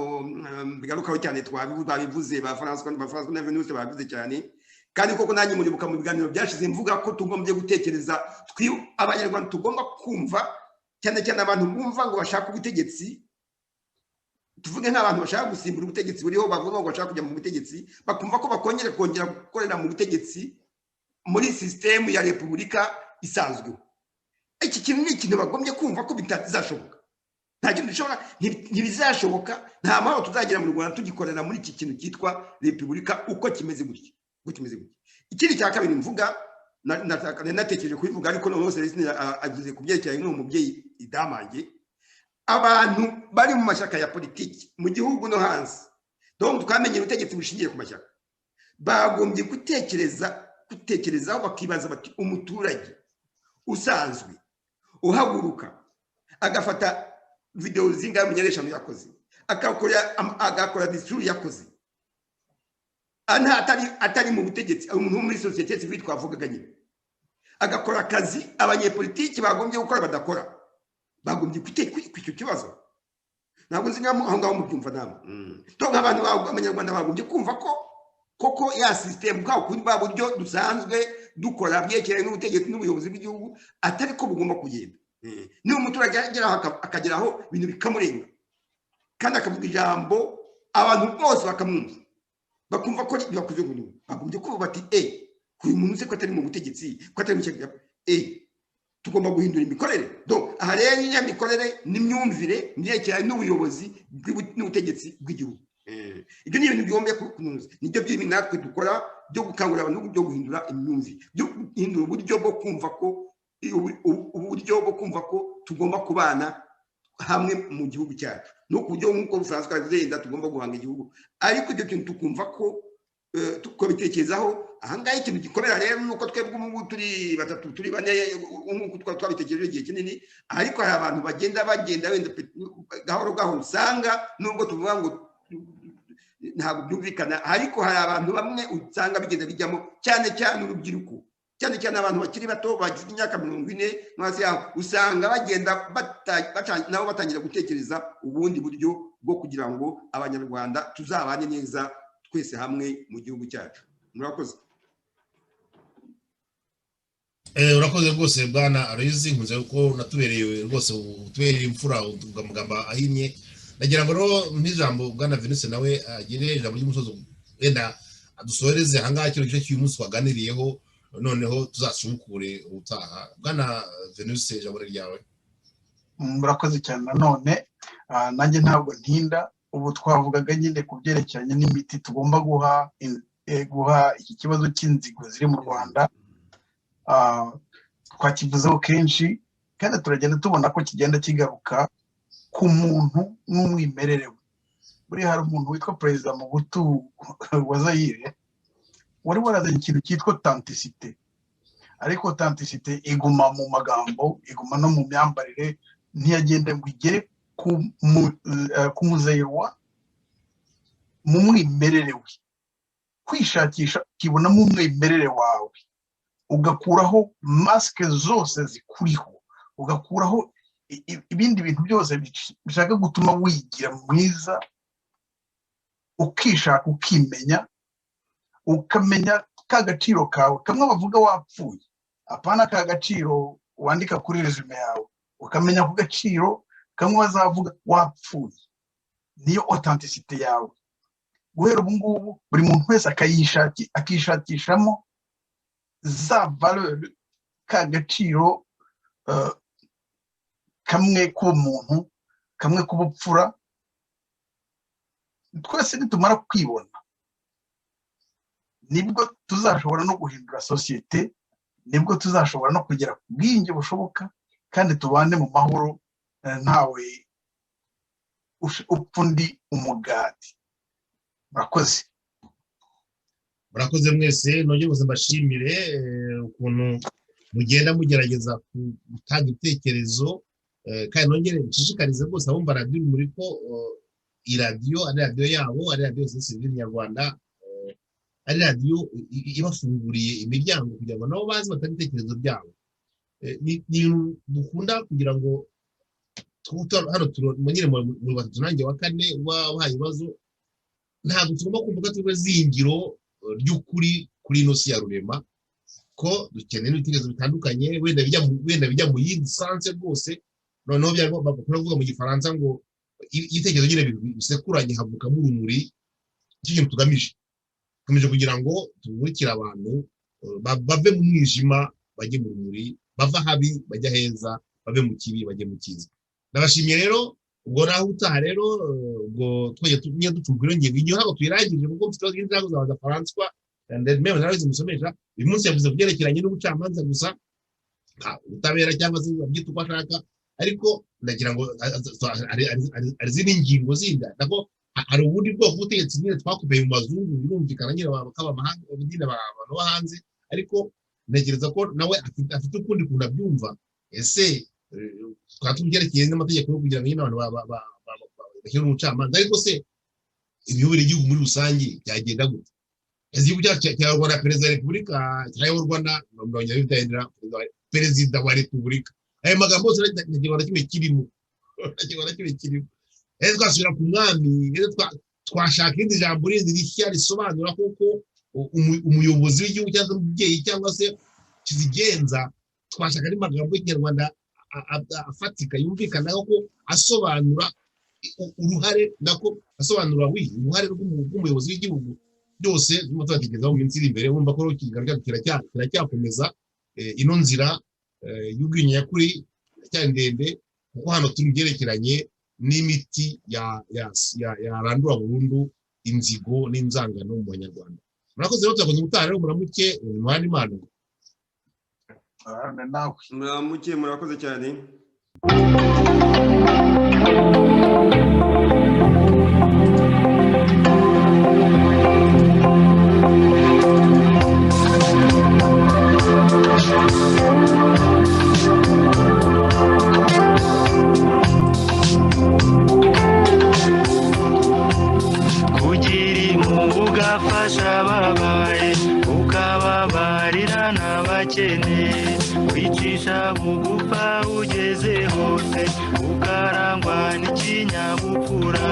bigarukaho cyane twabivuze ba François na Venuste babivuze cyane kandi koko nanjye muribuka mu biganiro byashize mvuga ko tugombye gutekereza abanyarwanda tugomba kumva cyane cyane abantu bumva ngo bashaka ubutegetsi tuvuge nk'abantu bashaka gusimbura ubutegetsi buriho bavuga ngo bashaka kujya mu butegetsi bakumva ko kongera gukorera mu butegetsi muri sisitemu ya repubulika isanzwe iki kintu ni ikintu bagombye kumva ko bitazashoboka nta kintu gishobora ntibizashoboka nta mahoro tuzagira mu Rwanda tugikorera muri iki kintu cyitwa repubulika uko kimeze gutya ikindi cya kabiri mvuga natekereje kubivuga ariko noneho Celestine agize kubyerekeye n'umubyeyi idamange abantu bari mu mashyaka ya politiki mu gihugu no hanze donc twamenye ubutegetsi bushingiye ku mashyaka bagombye gutekerezaho bakibaza bati umuturage usanzwe uhaguruka agafata video zingahe munyereshano yakoze agakora discours yakoze atari mu butegetsi umuntu muri societe civile twavugaga nyine agakora akazi abanyepolitiki bagombye gukora badakora bagombye kwicyo kibazo ntabwo nzi aho ngaho mubyumva namwe donc abantu abanyarwanda bagombye kumva ko koko ya system bwa kuri ba buryo dusanzwe dukora byekereye n'ubutegetsi n'ubuyobozi bw'igihugu atari ko bugomba kugenda niba umuturage akageraho ibintu bikamurenga kandi akavuga ijambo abantu bose bakamwumva bakumva ko bakoze ibintu bagombye kuvuga bati uyu muntu se ko atari mu butegetsi ko atari mu cyangwa tugomba guhindura imikorere donc aha rero imikorere n'imyumvire n'yerekeye n'ubuyobozi n'ubutegetsi bw'igihugu ibyo ni ibintu bigomba kunoza nibyo by'ibintu natwe dukora byo gukangurira abantu byo guhindura imyumvire byo guhindura uburyo bwo kumva ko tugomba kubana hamwe mu gihugu cyacu no kubyo nk'uko François yavuze tugomba guhanga igihugu ariko ibyo kintu tukumva ko tukabitekerezaho ahangaha ikintu gikomera rero nuko twebwe ubu turi batatu turi bane nk'uko twabitekereje igihe kinini ariko hari abantu bagenda wenda gahoro usanga nubwo tuvuga ngo ntabwo byumvikana ariko hari abantu bamwe usanga bigenda bijyamo cyane urubyiruko cyane abantu bakiri bato bagize imyaka 40 mwase yaho usanga bagenda nabo batangira gutekereza ubundi buryo bwo kugira ngo abanyarwanda tuzabane neza twese hamwe mu gihugu cyacu murakoze urakoze rwose bwana Aloyizi nkuze ko natubereye rwose utubereye imfura ugamugamba ahinnye nagira ngo rero nk'ijambo bwana Venuste nawe agire ijambo ry'umusozo wenda adusoreze ahangaha cyo gice cy'umunsi waganiriyeho noneho tuzasubukure ubutaha bwana Venuste ijambo ryawe murakoze cyane nanone nanjye ntabwo ntinda ubu twavugaga nyine ku byerekeranye n'imiti tugomba guha iki kibazo cy'inzigo ziri mu Rwanda twakivuzeho kenshi kandi turagenda tubona ko kigenda kigaruka ku muntu n'umwimerere we buriya hari umuntu witwa perezida Mobutu wa Zaire wari warazanye ikintu cyitwa authenticité ariko authenticité iguma mu magambo iguma no mu myambarire ntiyagenda ngo igere ku muzayirwa mu mwimerere we kwishakisha ukibonamo umwimerere wawe ugakuraho masike zose zikuriho ugakuraho ibindi bintu byose bishaka gutuma wigira mwiza ukishaka ukimenya ukamenya ka gaciro kawe kamwe bavuga wapfuye apana ka gaciro wandika kuri resume yawe ukamenya ku gaciro kamwe bazavuga wapfuye niyo authenticité yawe guhera ubu ngubu buri muntu wese akishakishamo za valeur ka gaciro kamwe k'umuntu kamwe k'ubupfura twese nitumara kwibona nibwo tuzashobora no guhindura sosiyete nibwo tuzashobora no kugera ku bwinge bushoboka kandi tubane mu mahoro ntawe upfa undi umugati murakoze mwese nongeye gusa mbashimire ukuntu mugenda mugerageza gutanga ibitekerezo kandi nongere nshishikarize rwose abumva radiyo muri ko iradiyo ari radiyo yabo ari radiyo sosiyete nyarwanda ari radiyo ibafunguriye imiryango kugira ngo nabo bazi batanga ibitekerezo byabo. Ni ibintu dukunda kugira ngo hano nyine mu batatu nanjye wa kane wabahaye ibibazo, ntabwo tugomba kumva ko turi zingiro ry'ukuri kuri ino si ya rurema, ko dukeneye ibitekerezo bitandukanye wenda bijya mu yindi sanse rwose. Noneho bakunda kuvuga mu gifaransa ngo ibitekerezo nyine bisekuranye havukamo urumuri. Icyo kintu tugamije kugira ngo tumurikire abantu bave mu mwijima bajye mu rumuri, bava habi bajya heza, bave mu kibi bajye mu cyiza. Ndabashimiye rero, ubwo naho utaha rero ubwo twajya tumye ducumbuka iyo ngingo ntabwo tuyirangije kuko mfite ikibazo cy'inzego za François ndemeye narabize musomesha. Uyu munsi yavuze kubyerekeranye n'ubucamanza gusa, ubutabera cyangwa se babyita uko ashaka, ariko ndagira ngo ari izindi ngingo zindi, nako hari ubundi bwoko bw'ubutegetsi nyine twakopeye mu mazungu birumvikana nyine bak'abamahanga nyine abantu bo hanze, ariko ntekereza ko nawe afite ukundi kuntu abyumva. Ese twaba tubyerekeye n'amategeko yo kugira ngo nyine abantu bashyire umucamanza, ariko se imiyoborere y'igihugu muri rusange byagenda gute? Igihugu cyacu cyayoborwa na perezida wa repubulika, cyayoborwa na perezida wa repubulika. Ayo magambo yose ntakibazo na kimwe kirimo, twasubira ku mwami, twashaka irindi jambo rindi rishya risobanura koko umuyobozi w'igihugu cyangwa umubyeyi cyangwa se kizigenza. Twashaka andi magambo y'ikinyarwanda afatika yumvikana ko asobanura uruhare, nako asobanura uruhare rw'umuyobozi w'igihugu. Byose turimo turatekerezaho mu minsi iri imbere, wumva ko ikiganiro kiracyakomeza ino nzira y'ubwinyo nyakuri iracyari ndende, kuko hano turi byerekeranye n'imiti yarandura burundu inzigo n'inzangano mu banyarwanda. Murakoze rero, turakoze ubutaha rero, muramuke muhana Imana. Muramuke, murakoze cyane. ugafasha ababaye ukababarira n'abakene, kwicisha bugufa ugeze hose ukarangwa n'ikinyabupfura.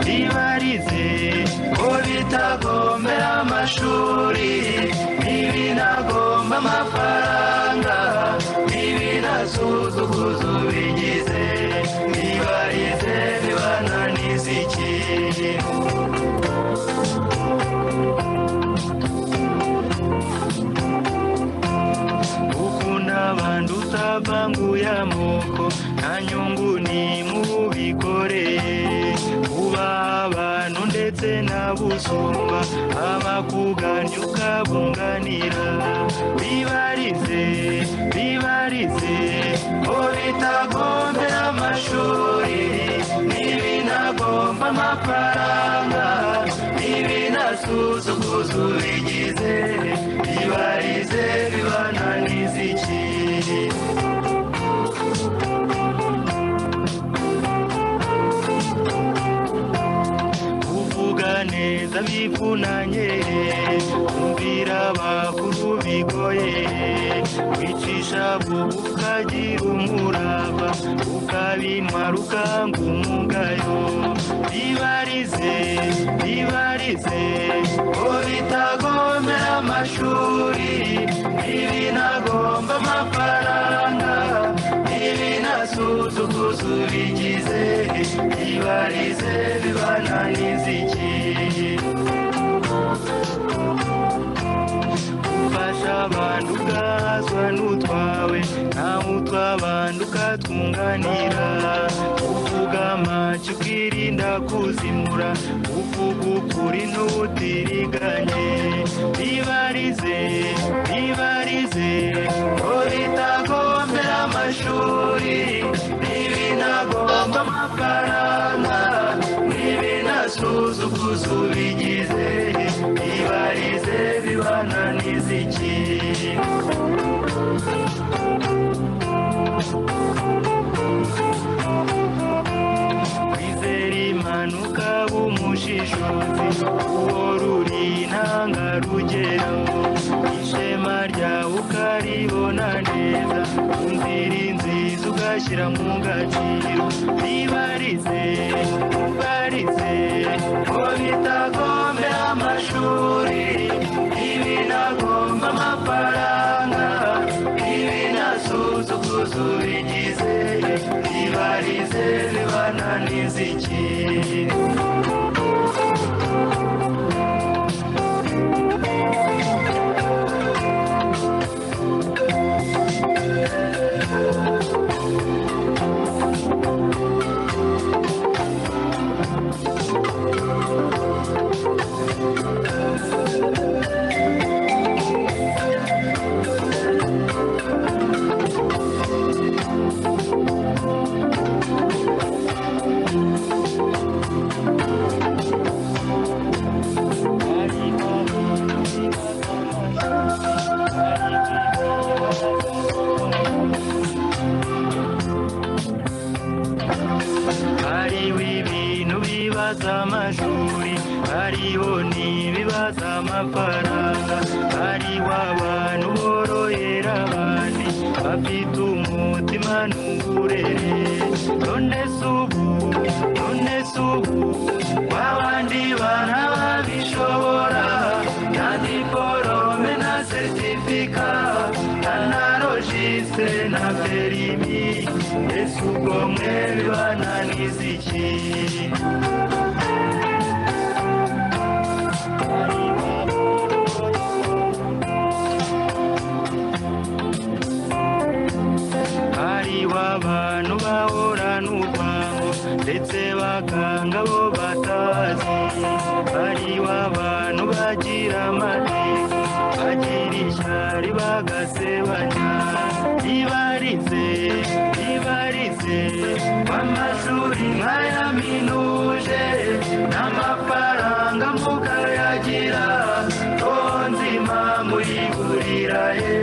Bibarize ko bitagombera amashuri, ntibinagomba amafaranga, ntibinasuzuguza ubigize. Bibarize bibananiza ikintu. Ukunda abantu utavanguye amoko, nta nyungu nimubikoreye. Ubaha abantu ndetse n'abusumba, abakuganya ukabunganira. Bibarize ko bitagombera amashuri, ntibinagomba amafaranga, ntibinasuzuguza ubigize. Bibarize bibananiza ikintu. Neza bivunanye, kumvira abakuru bigoye, kwicisha bugufi ukagira umurava, ukabintwara ukanga umugayo. Bibarize ko bitagombera amashuri, ntibinagomba amafaranga, ntibinasuzuguza ubigize. Bibarize bibananiza ikintu. Ufasha abantu ugahazwa n'utwawe, nawe utw'abandi ukatwunganira. Uvuga make ukirinda kuzimura, uvuga ukuri n'ubutiriganye. Bibarize ko bitagombera amashuri, ntibinagomba amafaranga, ntibinasuzuguza ubigize. Bibarize bibananiza iki kwizera impanuka b'umushishozi uwo ruri intangarugero ishema ryawe ukaribona neza inzira nziza ugashyira mu gaciro bibarize ubarize ngo bitagombera amashuri ibinagomba amafaranga ibinasuzuguza ubigize bibarize bibananiza iki hariho ibintu bibaza amashuri hariho n'ibibaza amafaranga hariho abantu borohera abandi bafite umutima n'uburere none se ubu w'abandi bana babishobora na diporome na seritifika na rojistre na perimi ese ubwo mwe bibananiza iki hariho abantu bahorana urwango ndetse bakanga bo batazi hariho abantu bagira amateka bagira ishyari bagasebanya ibarize amashuri nk'aya minuje n'amafaranga mukayagira nzima muyigurira he